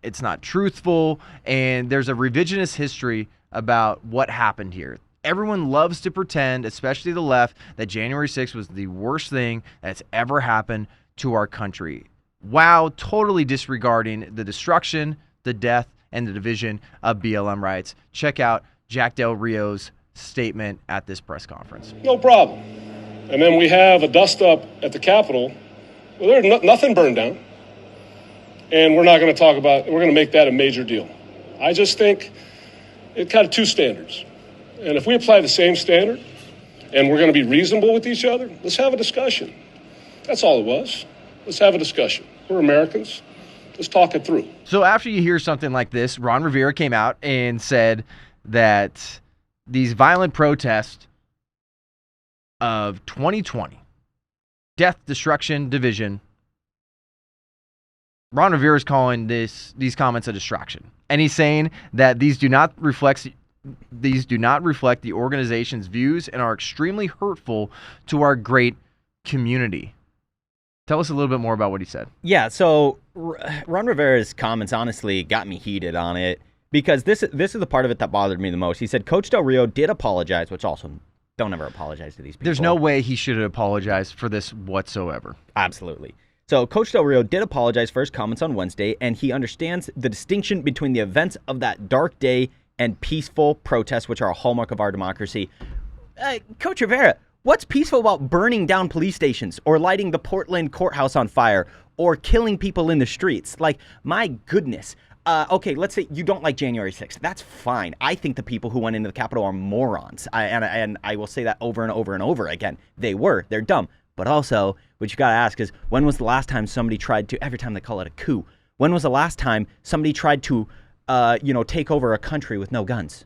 It's not truthful, and there's a revisionist history about what happened here. Everyone loves to pretend, especially the left, that January 6th was the worst thing that's ever happened to our country. Wow, totally disregarding the destruction, the death, and the division of BLM riots. Check out Jack Del Rio's statement at this press conference. No problem. And then we have a dust-up at the Capitol. Well, there's nothing burned down. And we're not going to talk about, we're going to make that a major deal. I just think it kind of two standards. And if we apply the same standard and we're going to be reasonable with each other, let's have a discussion. That's all it was. Let's have a discussion. We're Americans. Let's talk it through. So after you hear something like this, Ron Rivera came out and said that these violent protests of 2020, death, destruction, division, Ron Rivera is calling these comments a distraction. And he's saying that these do not reflect the organization's views and are extremely hurtful to our great community. Tell us a little bit more about what he said. Yeah, so Ron Rivera's comments honestly got me heated on it, because this is the part of it that bothered me the most. He said Coach Del Rio did apologize, which also, don't ever apologize to these people. There's no way he should have apologized for this whatsoever. Absolutely. So Coach Del Rio did apologize for his comments on Wednesday, and he understands the distinction between the events of that dark day and peaceful protests, which are a hallmark of our democracy. Coach Rivera, what's peaceful about burning down police stations or lighting the Portland courthouse on fire or killing people in the streets? Like, my goodness. Okay, let's say you don't like January 6th. That's fine. I think the people who went into the Capitol are morons. And I will say that over and over and over again. They're dumb. But also, what you got to ask is, when was the last time somebody tried to, every time they call it a coup, when was the last time somebody tried to, take over a country with no guns?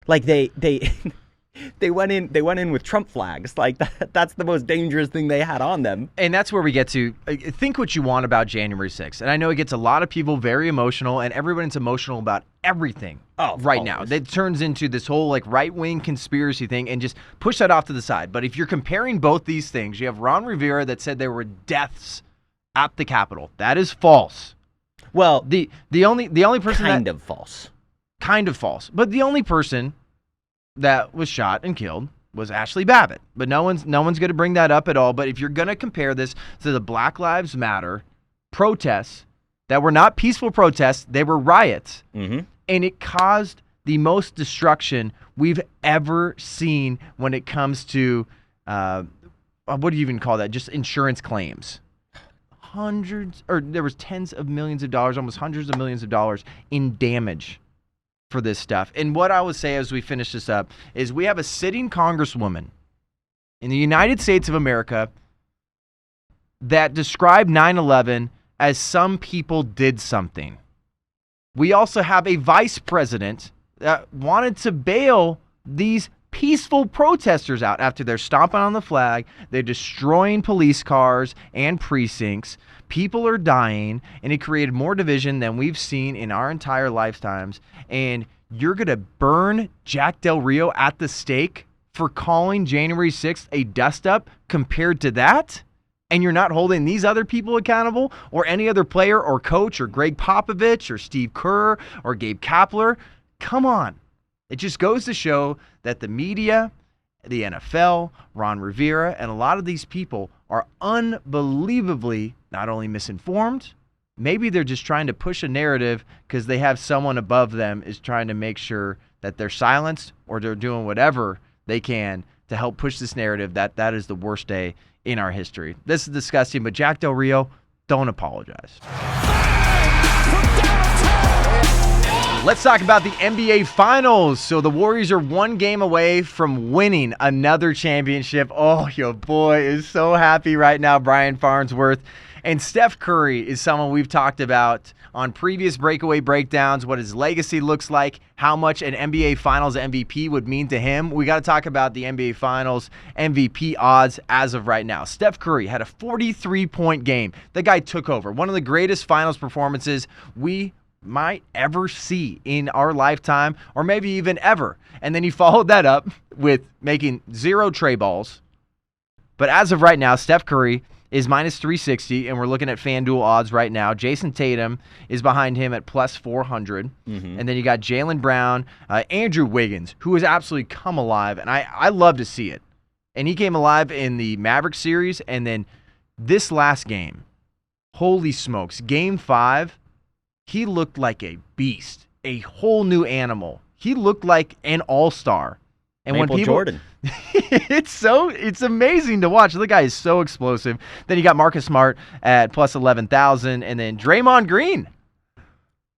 Like, they went in with Trump flags. Like, that's the most dangerous thing they had on them. And that's where we get to think what you want about January 6th. And I know it gets a lot of people very emotional, and everyone's emotional about everything right now. That turns into this whole like right-wing conspiracy thing, and just push that off to the side. But if you're comparing both these things, you have Ron Rivera that said there were deaths at the Capitol. That is false. Well, The only person kind of false. Kind of false. But the only person that was shot and killed was Ashley Babbitt. But no one's going to bring that up at all. But if you're going to compare this to the Black Lives Matter protests that were not peaceful protests, they were riots. Mm-hmm. And it caused the most destruction we've ever seen when it comes to, what do you even call that? Just insurance claims. There was tens of millions of dollars, almost hundreds of millions of dollars in damage for this stuff. And what I would say as we finish this up is we have a sitting congresswoman in the United States of America that described 9/11 as some people did something. We also have a vice president that wanted to bail these peaceful protesters out after they're stomping on the flag, they're destroying police cars and precincts, people are dying, and it created more division than we've seen in our entire lifetimes. And you're going to burn Jack Del Rio at the stake for calling January 6th a dust-up compared to that? And you're not holding these other people accountable, or any other player or coach or Greg Popovich or Steve Kerr or Gabe Kapler? Come on. It just goes to show that the media, the NFL, Ron Rivera, and a lot of these people are unbelievably not only misinformed, maybe they're just trying to push a narrative because they have someone above them is trying to make sure that they're silenced, or they're doing whatever they can to help push this narrative that is the worst day in our history. This is disgusting, but Jack Del Rio, don't apologize. Let's talk about the NBA Finals. So the Warriors are one game away from winning another championship. Oh, your boy is so happy right now, Brian Farnsworth. And Steph Curry is someone we've talked about on previous Breakaway breakdowns, what his legacy looks like, how much an NBA Finals MVP would mean to him. We got to talk about the NBA Finals MVP odds as of right now. Steph Curry had a 43-point game. The guy took over. One of the greatest Finals performances we might ever see in our lifetime, or maybe even ever. And then he followed that up with making 0 tray balls. But as of right now, Steph Curry is minus 360, and we're looking at FanDuel odds right now. Jason Tatum is behind him at plus 400. Mm-hmm. And then you got Jaylen Brown, Andrew Wiggins, who has absolutely come alive, and I love to see it. And he came alive in the Mavericks series, and then this last game, holy smokes, Game 5, he looked like a beast, a whole new animal. He looked like an all-star. And Maple when people, Jordan. it's amazing to watch. The guy is so explosive. Then you got Marcus Smart at plus 11,000, and then Draymond Green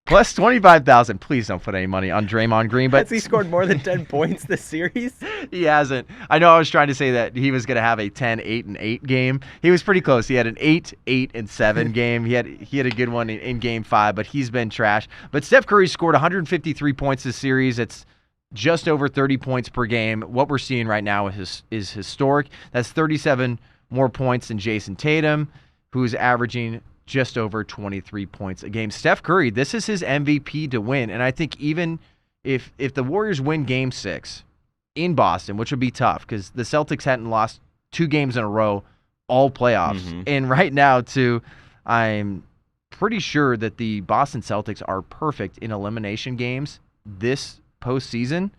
plus 25,000. Please don't put any money on Draymond Green. But has he scored more than 10 points this series? He hasn't. I know I was trying to say that he was going to have a 10, 8, and 8 game. He was pretty close. He had an 8, 8, and 7 game. He had a good one in Game 5, but he's been trash. But Steph Curry scored 153 points this series. It's just over 30 points per game. What we're seeing right now is historic. That's 37 more points than Jason Tatum, who's averaging just over 23 points a game. Steph Curry, this is his MVP to win. And I think even if the Warriors win Game 6 in Boston, which would be tough because the Celtics hadn't lost 2 games in a row all playoffs. Mm-hmm. And right now, too, I'm pretty sure that the Boston Celtics are perfect in elimination games this postseason.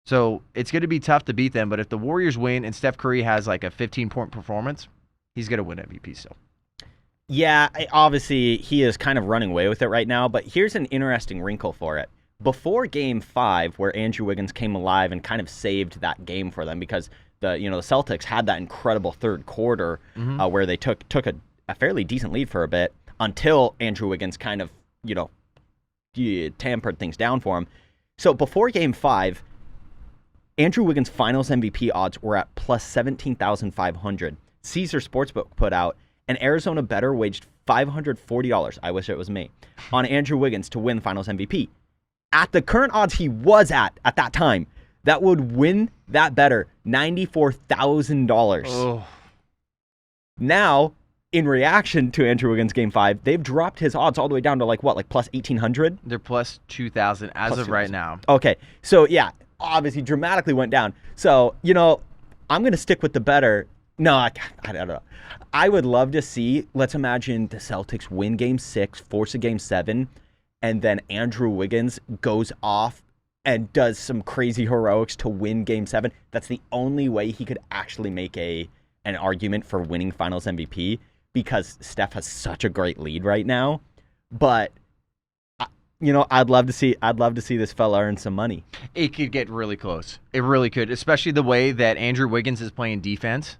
So it's going to be tough to beat them. But if the Warriors win and Steph Curry has like a 15-point performance, he's going to win MVP still. Yeah, obviously he is kind of running away with it right now, but here's an interesting wrinkle for it. Before Game 5, where Andrew Wiggins came alive and kind of saved that game for them because the Celtics had that incredible third quarter where they took a fairly decent lead for a bit until Andrew Wiggins kind of, tampered things down for him. So before Game 5, Andrew Wiggins' Finals MVP odds were at plus 17,500. Caesar Sportsbook put out an Arizona bettor waged $540, I wish it was me, on Andrew Wiggins to win Finals MVP. At the current odds he was at that time, that would win that bettor $94,000. Oh. Now, in reaction to Andrew Wiggins' Game 5, they've dropped his odds all the way down to like plus 1,800? They're plus 2,000 as plus of 2,000. Right now. Okay, so yeah, obviously dramatically went down. So, I'm going to stick with the bettor No, I don't know. I would love to see, let's imagine the Celtics win Game 6, force a Game 7, and then Andrew Wiggins goes off and does some crazy heroics to win Game 7. That's the only way he could actually make an argument for winning Finals MVP, because Steph has such a great lead right now. But I'd love to see this fella earn some money. It could get really close. It really could, especially the way that Andrew Wiggins is playing defense.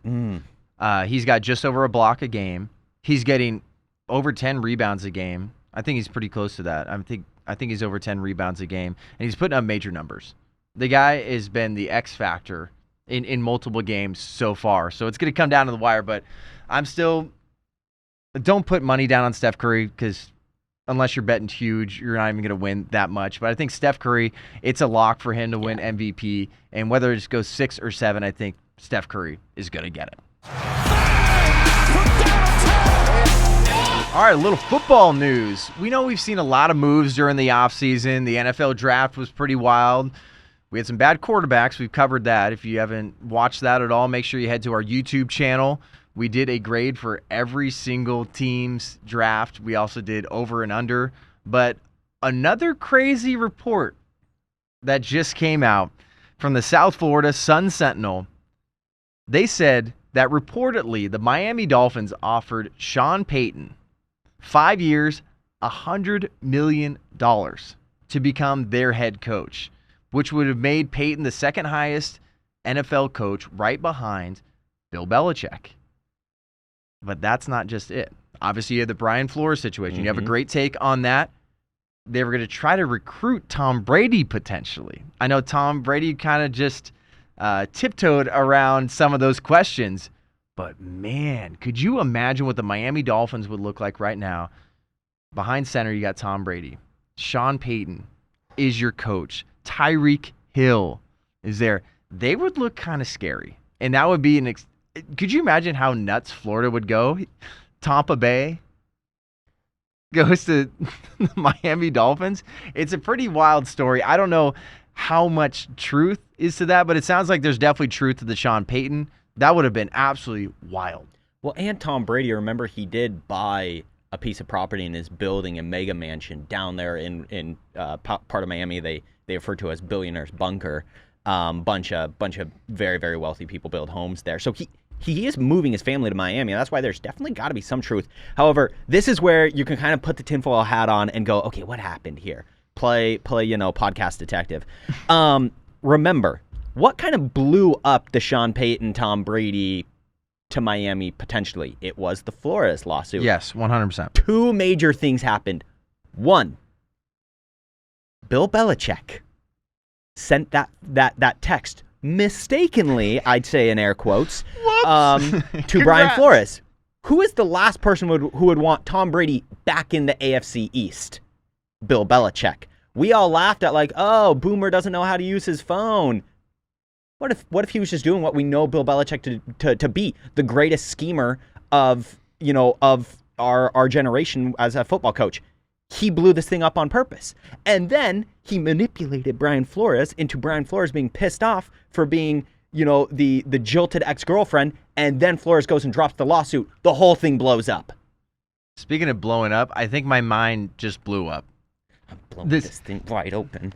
He's got just over a block a game. He's getting over 10 rebounds a game. I think he's pretty close to that. I think he's over 10 rebounds a game, and he's putting up major numbers. The guy has been the X factor in multiple games so far. So it's going to come down to the wire, but don't put money down on Steph Curry, because unless you're betting huge, you're not even going to win that much. But I think Steph Curry, it's a lock for him to win MVP. And whether it just goes 6 or 7, I think Steph Curry is going to get it. All right, a little football news. We know we've seen a lot of moves during the offseason. The NFL draft was pretty wild. We had some bad quarterbacks. We've covered that. If you haven't watched that at all, make sure you head to our YouTube channel. We did a grade for every single team's draft. We also did over and under. But another crazy report that just came out from the South Florida Sun-Sentinel, they said that reportedly the Miami Dolphins offered Sean Payton 5 years, $100 million to become their head coach, which would have made Payton the second highest NFL coach, right behind Bill Belichick. But that's not just it. Obviously, you have the Brian Flores situation. You have a great take on that. They were going to try to recruit Tom Brady potentially. I know Tom Brady kind of just tiptoed around some of those questions. But, man, could you imagine what the Miami Dolphins would look like right now? Behind center, you got Tom Brady. Sean Payton is your coach. Tyreek Hill is there. They would look kind of scary. And that would be could you imagine how nuts Florida would go? Tampa Bay goes to the Miami Dolphins. It's a pretty wild story. I don't know how much truth is to that, but it sounds like there's definitely truth to the Sean Payton. That would have been absolutely wild. Well, and Tom Brady, remember, he did buy a piece of property and is building a mega mansion down there in part of Miami. They refer to as Billionaire's Bunker. Bunch of very, very wealthy people build homes there. So he is moving his family to Miami. And that's why there's definitely got to be some truth. However, this is where you can kind of put the tinfoil hat on and go, okay, what happened here? Play podcast detective. Remember, what kind of blew up the Sean Payton, Tom Brady to Miami potentially? It was the Flores lawsuit. Yes, 100%. Two major things happened. One, Bill Belichick sent that text mistakenly, I'd say in air quotes, to Brian Flores. Who is the last person who would want Tom Brady back in the AFC East? Bill Belichick. We all laughed at oh, Boomer doesn't know how to use his phone. What if he was just doing what we know Bill Belichick to be, the greatest schemer of our generation as a football coach? He blew this thing up on purpose. And then he manipulated Brian Flores into Brian Flores being pissed off for being, the jilted ex-girlfriend, and then Flores goes and drops the lawsuit. The whole thing blows up. Speaking of blowing up, I think my mind just blew up. I'm blowing this thing wide open.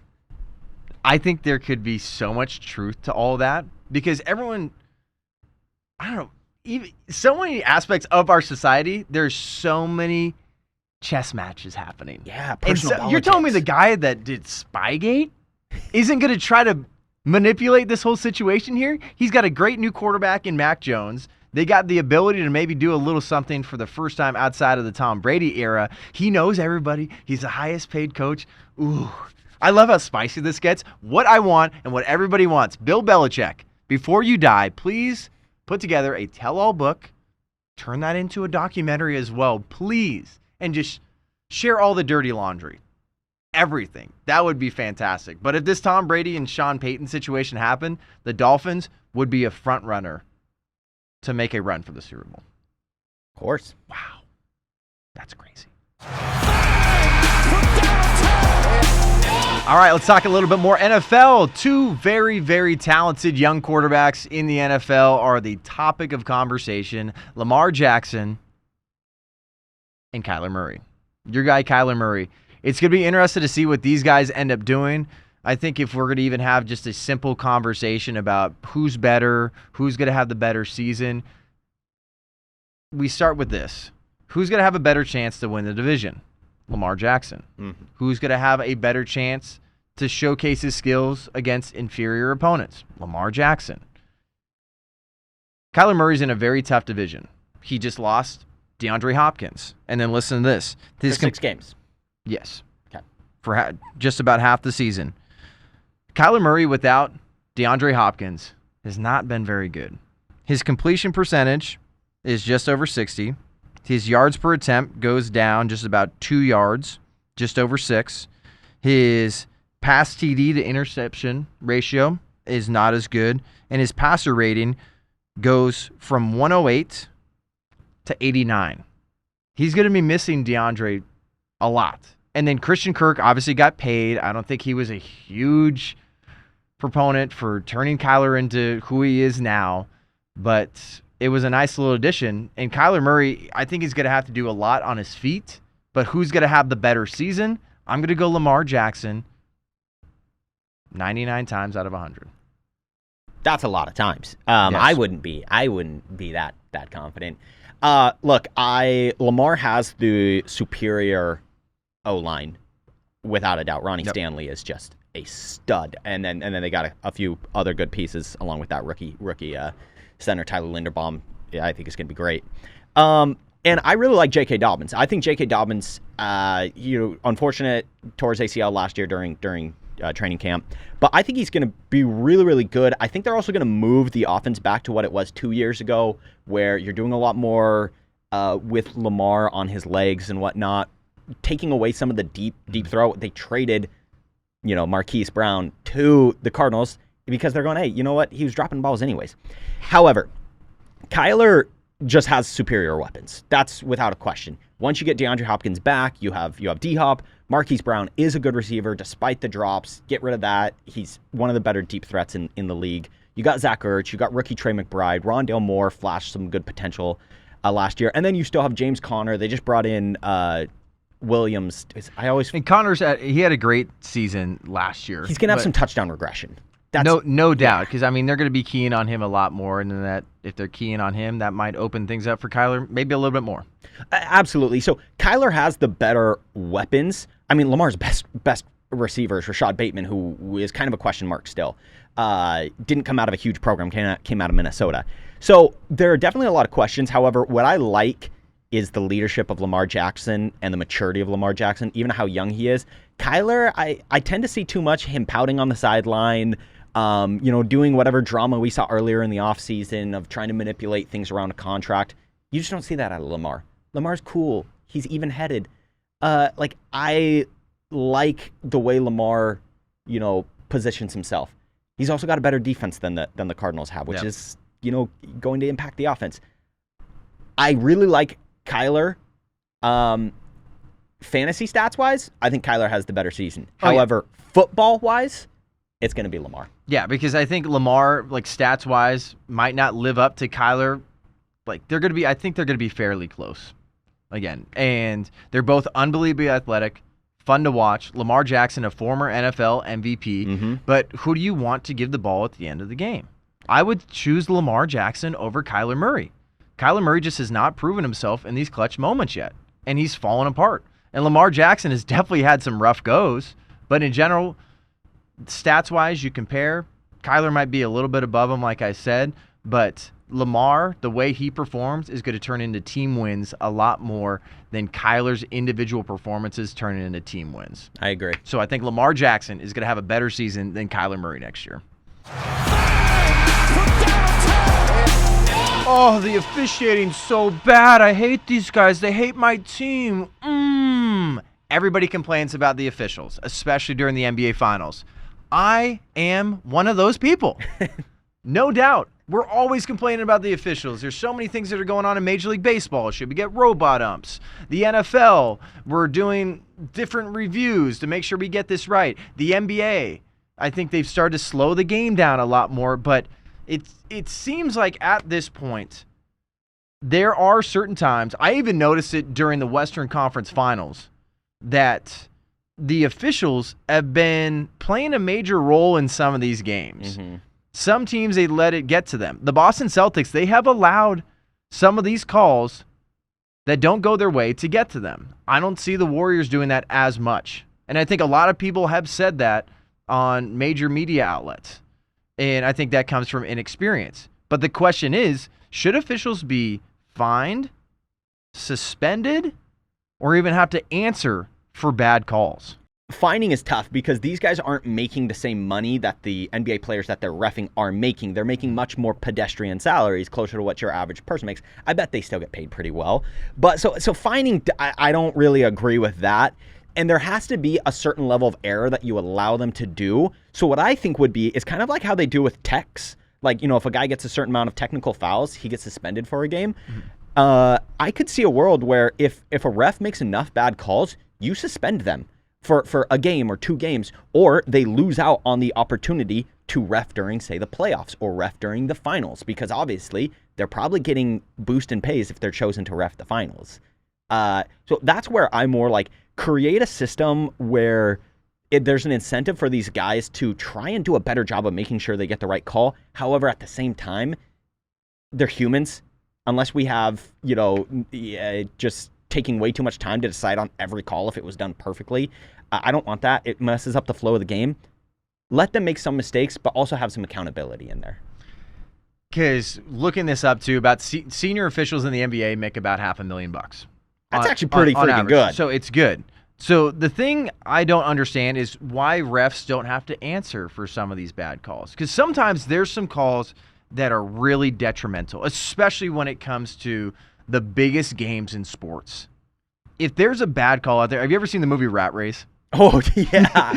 I think there could be so much truth to all that, because everyone, I don't know, even so many aspects of our society, there's so many chess matches happening. Yeah, personal politics. You're telling me the guy that did Spygate isn't going to try to manipulate this whole situation here? He's got a great new quarterback in Mac Jones. They got the ability to maybe do a little something for the first time outside of the Tom Brady era. He knows everybody. He's the highest paid coach. Ooh, I love how spicy this gets. What I want and what everybody wants. Bill Belichick, before you die, please put together a tell-all book. Turn that into a documentary as well, please. And just share all the dirty laundry. Everything. That would be fantastic. But if this Tom Brady and Sean Payton situation happened, the Dolphins would be a front runner to make a run for the Super Bowl. Of course. Wow. That's crazy. All right, let's talk a little bit more NFL. Two very, very talented young quarterbacks in the NFL are the topic of conversation. Lamar Jackson and Kyler Murray. Your guy, Kyler Murray. It's going to be interesting to see what these guys end up doing. I think if we're going to even have just a simple conversation about who's better, who's going to have the better season, we start with this. Who's going to have a better chance to win the division? Lamar Jackson. Mm-hmm. Who's going to have a better chance to showcase his skills against inferior opponents? Lamar Jackson. Kyler Murray's in a very tough division. He just lost DeAndre Hopkins. And then listen to this. For 6 games. Yes. Okay. For just about half the season. Kyler Murray without DeAndre Hopkins has not been very good. His completion percentage is just over 60. His yards per attempt goes down just about 2 yards, just over 6. His pass TD to interception ratio is not as good. And his passer rating goes from 108 to 89. He's going to be missing DeAndre a lot. And then Christian Kirk obviously got paid. I don't think he was a huge proponent for turning Kyler into who he is now. But it was a nice little addition. And Kyler Murray, I think he's going to have to do a lot on his feet. But who's going to have the better season? I'm going to go Lamar Jackson 99 times out of 100. That's a lot of times. Yes. I wouldn't be that confident. Look, Lamar has the superior O-line without a doubt. Ronnie Stanley is just a stud. And then they got a few other good pieces along with that rookie center Tyler Linderbaum. Yeah, I think is going to be great. And I really like J.K. Dobbins. I think J.K. Dobbins, unfortunate towards ACL last year during training camp, but I think he's going to be really, really good. I think they're also going to move the offense back to what it was 2 years ago, where you're doing a lot more with Lamar on his legs and whatnot, taking away some of the deep throw. They traded, Marquise Brown to the Cardinals because they're going, hey, you know what? He was dropping balls anyways. However, Kyler just has superior weapons. That's without a question. Once you get DeAndre Hopkins back, you have D-Hop. Marquise Brown is a good receiver despite the drops. Get rid of that. He's one of the better deep threats in the league. You got Zach Ertz. You got rookie Trey McBride. Rondale Moore flashed some good potential last year. And then you still have James Conner. They just brought in Williams. And Conner's he had a great season last year. He's going to have some touchdown regression. No doubt, because they're going to be keying on him a lot more, and then that if they're keying on him, that might open things up for Kyler maybe a little bit more. Absolutely. So Kyler has the better weapons. I mean, Lamar's best receiver is Rashad Bateman, who is kind of a question mark still. Didn't come out of a huge program, came out of Minnesota. So there are definitely a lot of questions. However, what I like is the leadership of Lamar Jackson and the maturity of Lamar Jackson, even how young he is. Kyler, I tend to see too much him pouting on the sideline, doing whatever drama we saw earlier in the offseason of trying to manipulate things around a contract. You just don't see that out of Lamar. Lamar's cool. He's even-headed. I like the way Lamar, positions himself. He's also got a better defense than the Cardinals have, which is, going to impact the offense. I really like Kyler. Fantasy stats-wise, I think Kyler has the better season. However, football-wise, it's going to be Lamar. Yeah, because I think Lamar, stats-wise, might not live up to Kyler. I think they're going to be fairly close again. And they're both unbelievably athletic, fun to watch. Lamar Jackson, a former NFL MVP. Mm-hmm. But who do you want to give the ball at the end of the game? I would choose Lamar Jackson over Kyler Murray. Kyler Murray just has not proven himself in these clutch moments yet, and he's fallen apart. And Lamar Jackson has definitely had some rough goes, but in general, stats-wise, you compare, Kyler might be a little bit above him, like I said, but Lamar, the way he performs, is going to turn into team wins a lot more than Kyler's individual performances turning into team wins. I agree. So I think Lamar Jackson is going to have a better season than Kyler Murray next year. Oh, the officiating's so bad. I hate these guys. They hate my team. Everybody complains about the officials, especially during the NBA Finals. I am one of those people. No doubt. We're always complaining about the officials. There's so many things that are going on in Major League Baseball. Should we get robot umps? The NFL, we're doing different reviews to make sure we get this right. The NBA, I think they've started to slow the game down a lot more, but it seems like at this point, there are certain times, I even noticed it during the Western Conference Finals, that the officials have been playing a major role in some of these games. Mm-hmm. Some teams, they let it get to them. The Boston Celtics, they have allowed some of these calls that don't go their way to get to them. I don't see the Warriors doing that as much. And I think a lot of people have said that on major media outlets. And I think that comes from inexperience. But the question is, should officials be fined, suspended, or even have to answer for bad calls? Finding is tough because these guys aren't making the same money that the NBA players that they're reffing are making. They're making much more pedestrian salaries, closer to what your average person makes. I bet they still get paid pretty well. But so finding, I don't really agree with that. And there has to be a certain level of error that you allow them to do. So what I think would be is kind of like how they do with techs. Like, if a guy gets a certain amount of technical fouls, he gets suspended for a game. Mm-hmm. I could see a world where if a ref makes enough bad calls, you suspend them for a game or 2 games, or they lose out on the opportunity to ref during, say, the playoffs or ref during the finals, because obviously they're probably getting boost in pays if they're chosen to ref the finals. So that's where I'm more like, create a system where there's an incentive for these guys to try and do a better job of making sure they get the right call. However, at the same time, they're humans. Unless we have, just taking way too much time to decide on every call if it was done perfectly. I don't want that. It messes up the flow of the game. Let them make some mistakes, but also have some accountability in there. Because looking this up too, about senior officials in the NBA make about $500,000. That's actually pretty freaking good. So it's good. So the thing I don't understand is why refs don't have to answer for some of these bad calls. Because sometimes there's some calls that are really detrimental, especially when it comes to the biggest games in sports. If there's a bad call out there, have you ever seen the movie Rat Race? Oh, yeah.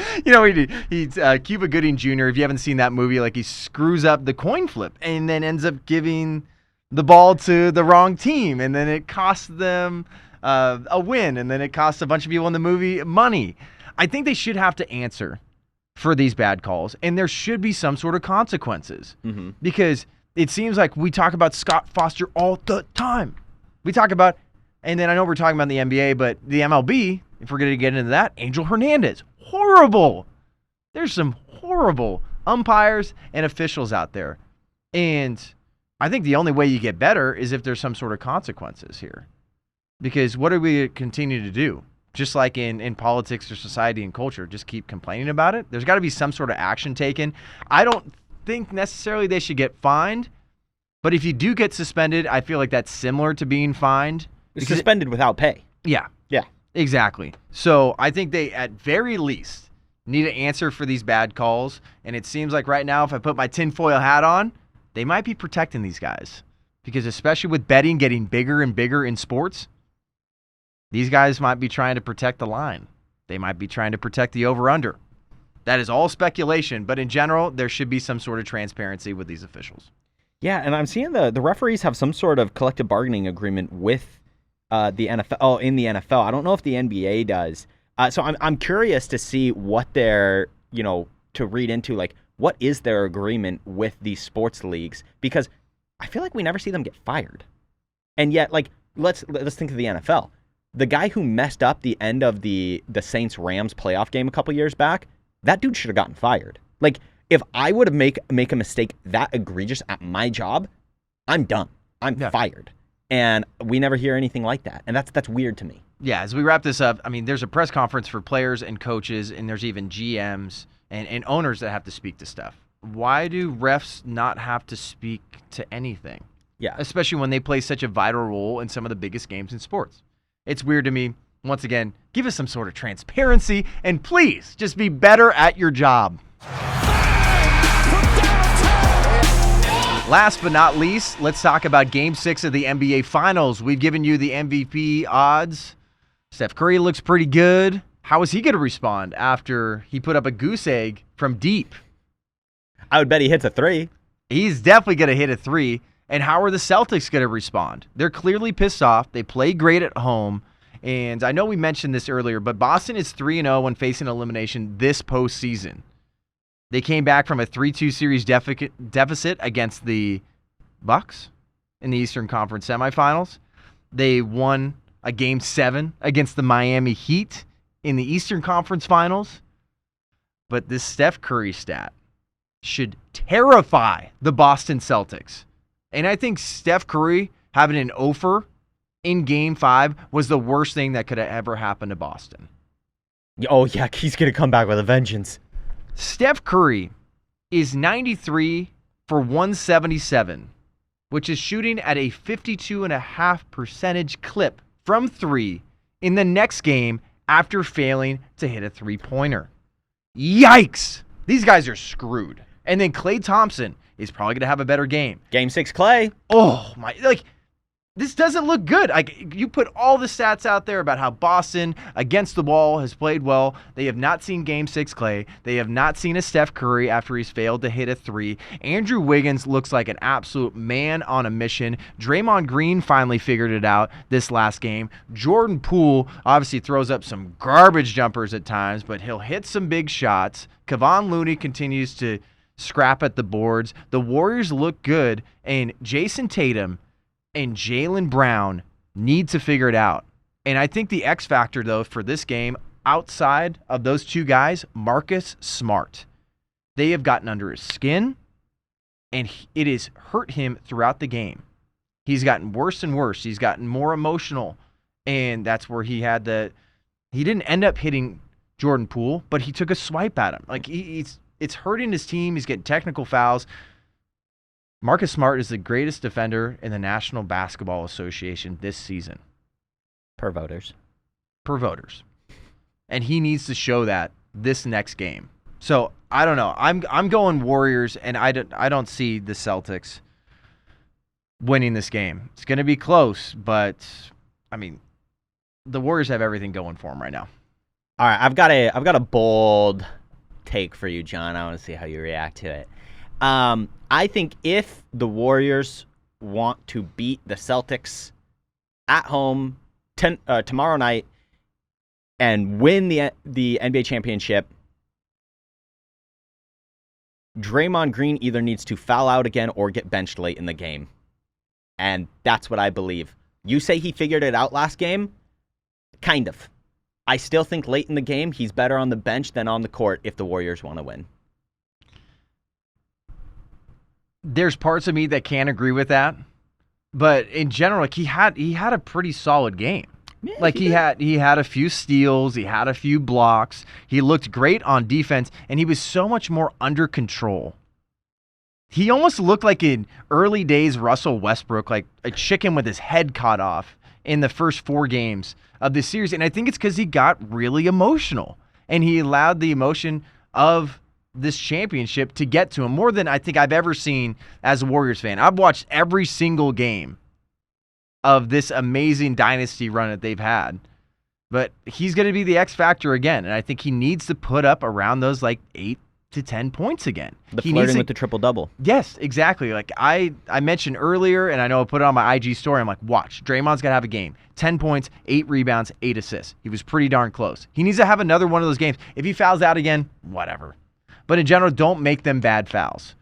He's Cuba Gooding Jr., if you haven't seen that movie, like he screws up the coin flip and then ends up giving the ball to the wrong team, and then it costs them a win, and then it costs a bunch of people in the movie money. I think they should have to answer for these bad calls, and there should be some sort of consequences. Mm-hmm. Because it seems like we talk about Scott Foster all the time. We talk about, and then I know we're talking about the NBA, but the MLB, if we're going to get into that, Angel Hernandez. Horrible. There's some horrible umpires and officials out there. And I think the only way you get better is if there's some sort of consequences here. Because what are we continue to do? Just like in politics or society and culture, just keep complaining about it? There's got to be some sort of action taken. I don't think necessarily they should get fined. But if you do get suspended, I feel like that's similar to being fined. Suspended without pay. Yeah. Yeah. Exactly. So I think they, at very least, need to answer for these bad calls. And it seems like right now, if I put my tinfoil hat on, they might be protecting these guys. Because especially with betting getting bigger and bigger in sports, these guys might be trying to protect the line. They might be trying to protect the over-under. That is all speculation. But in general, there should be some sort of transparency with these officials. Yeah, and I'm seeing the referees have some sort of collective bargaining agreement with the NFL. Oh, in the NFL, I don't know if the NBA does. So I'm curious to see what they're, to read into, like, what is their agreement with these sports leagues? Because I feel like we never see them get fired, and yet, like, let's think of the NFL. The guy who messed up the end of the Saints-Rams playoff game a couple years back, that dude should have gotten fired. Like, if I would have make a mistake that egregious at my job, I'm done. I'm fired. And we never hear anything like that. And that's weird to me. Yeah, as we wrap this up, I mean, there's a press conference for players and coaches, and there's even GMs and owners that have to speak to stuff. Why do refs not have to speak to anything? Yeah. Especially when they play such a vital role in some of the biggest games in sports. It's weird to me. Once again, give us some sort of transparency, and please just be better at your job. Last but not least, let's talk about Game 6 of the NBA Finals. We've given you the MVP odds. Steph Curry looks pretty good. How is he going to respond after he put up a goose egg from deep? I would bet he hits a 3. He's definitely going to hit a 3. And how are the Celtics going to respond? They're clearly pissed off. They play great at home. And I know we mentioned this earlier, but Boston is 3-0 when facing elimination this postseason. They came back from a 3-2 series deficit against the Bucks in the Eastern Conference semifinals. They won a Game 7 against the Miami Heat in the Eastern Conference finals. But this Steph Curry stat should terrify the Boston Celtics. And I think Steph Curry having an offer in Game 5 was the worst thing that could have ever happened to Boston. Oh, yeah, he's going to come back with a vengeance. Steph Curry is 93 for 177, which is shooting at a 52.5% clip from 3 in the next game after failing to hit a three-pointer. Yikes! These guys are screwed. And then Klay Thompson is probably going to have a better game. Game 6 Klay. Oh, my. This doesn't look good. You put all the stats out there about how Boston, against the wall, has played well. They have not seen Game 6 Klay. They have not seen a Steph Curry after he's failed to hit a 3. Andrew Wiggins looks like an absolute man on a mission. Draymond Green finally figured it out this last game. Jordan Poole obviously throws up some garbage jumpers at times, but he'll hit some big shots. Kevon Looney continues to scrap at the boards. The Warriors look good, and Jason Tatum and Jaylen Brown need to figure it out. And I think the X factor, though, for this game, outside of those two guys, Marcus Smart. They have gotten under his skin, and it has hurt him throughout the game. He's gotten worse and worse. He's gotten more emotional, and that's where he didn't end up hitting Jordan Poole, but he took a swipe at him. It's hurting his team. He's getting technical fouls. Marcus Smart is the greatest defender in the National Basketball Association this season. Per voters. And he needs to show that this next game. So, I don't know. I'm going Warriors, and I don't see the Celtics winning this game. It's going to be close, but, I mean, the Warriors have everything going for them right now. All right, I've got a bold take for you, John. I want to see how you react to it. I think if the Warriors want to beat the Celtics at home tomorrow night and win the NBA championship, Draymond Green either needs to foul out again or get benched late in the game. And that's what I believe. You say he figured it out last game? Kind of. I still think late in the game he's better on the bench than on the court if the Warriors want to win. There's parts of me that can't agree with that, but in general, he had a pretty solid game. Yeah, he had a few steals, he had a few blocks, he looked great on defense, and he was so much more under control. He almost looked like in early days Russell Westbrook, like a chicken with his head cut off in the first 4 games of this series, and I think it's because he got really emotional, and he allowed the emotion of this championship to get to him more than I think I've ever seen as a Warriors fan. I've watched every single game of this amazing dynasty run that they've had, but he's going to be the X factor again, and I think he needs to put up around those 8 to 10 points again. Flirting with the triple-double. Yes, exactly. I mentioned earlier, and I know I put it on my IG story, I'm like, watch, Draymond's got to have a game. 10 points, 8 rebounds, 8 assists. He was pretty darn close. He needs to have another one of those games. If he fouls out again, whatever. But in general, don't make them bad fouls.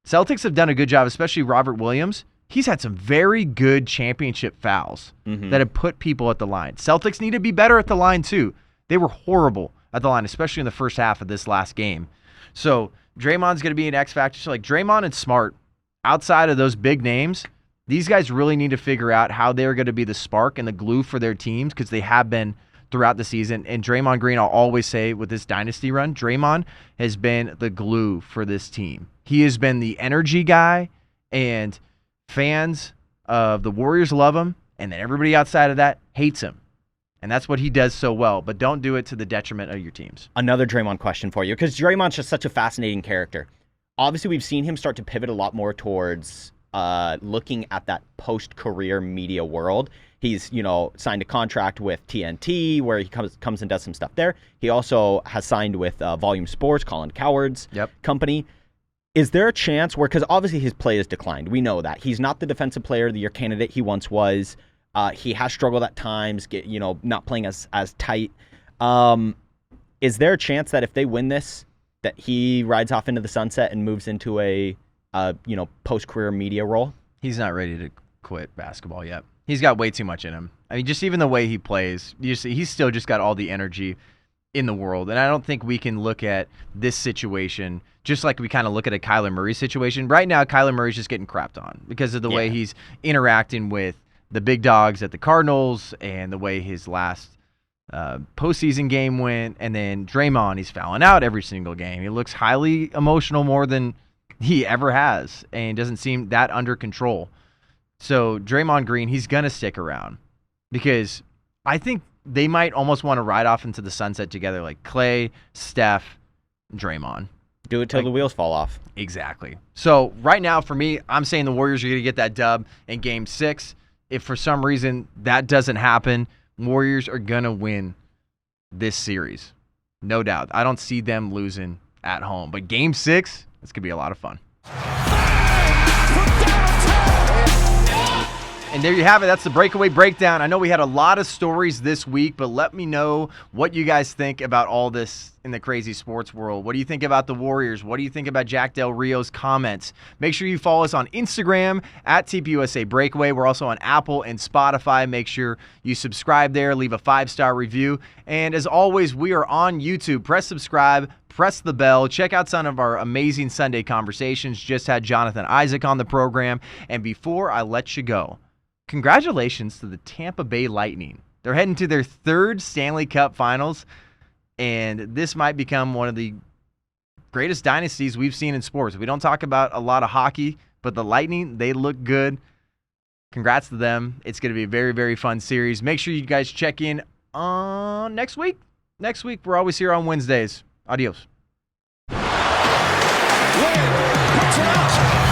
Celtics have done a good job, especially Robert Williams. He's had some very good championship fouls that have put people at the line. Celtics need to be better at the line, too. They were horrible at the line, especially in the first half of this last game. So Draymond's going to be an X factor. So Draymond and Smart, outside of those big names, these guys really need to figure out how they're going to be the spark and the glue for their teams because they have been throughout the season. And Draymond Green, I'll always say with this dynasty run, Draymond has been the glue for this team. He has been the energy guy, and fans of the Warriors love him, and then everybody outside of that hates him. And that's what he does so well, but don't do it to the detriment of your teams. Another Draymond question for you, because Draymond's just such a fascinating character. Obviously, we've seen him start to pivot a lot more towards looking at that post-career media world. He's, signed a contract with TNT where he comes and does some stuff there. He also has signed with Volume Sports, Colin Cowherd's company. Is there a chance where, because obviously his play has declined, we know that. He's not the defensive player of the year candidate he once was. He has struggled at times, not playing as tight. Is there a chance that if they win this, that he rides off into the sunset and moves into a post-career media role? He's not ready to quit basketball yet. He's got way too much in him. I mean, just even the way he plays, he's still just got all the energy in the world. And I don't think we can look at this situation just like we kind of look at a Kyler Murray situation. Right now, Kyler Murray's just getting crapped on because of the way he's interacting with the big dogs at the Cardinals and the way his last postseason game went. And then Draymond, he's fouling out every single game. He looks highly emotional more than he ever has and doesn't seem that under control. So Draymond Green, he's going to stick around because I think they might almost want to ride off into the sunset together, like Clay, Steph, Draymond. Do it till the wheels fall off. Exactly. So right now, for me, I'm saying the Warriors are going to get that dub in Game 6. If for some reason that doesn't happen, Warriors are going to win this series. No doubt. I don't see them losing at home. But Game 6, it's going to be a lot of fun. And there you have it. That's the Breakaway Breakdown. I know we had a lot of stories this week, but let me know what you guys think about all this in the crazy sports world. What do you think about the Warriors? What do you think about Jack Del Rio's comments? Make sure you follow us on Instagram at TPUSA Breakaway. We're also on Apple and Spotify. Make sure you subscribe there. Leave a 5-star review. And as always, we are on YouTube. Press subscribe. Press the bell. Check out some of our amazing Sunday conversations. Just had Jonathan Isaac on the program. And before I let you go, congratulations to the Tampa Bay Lightning. They're heading to their 3rd Stanley Cup Finals, and this might become one of the greatest dynasties we've seen in sports. We don't talk about a lot of hockey, but the Lightning, they look good. Congrats to them. It's going to be a very, very fun series. Make sure you guys check in on next week. Next week, we're always here on Wednesdays. Adios. Puts it out.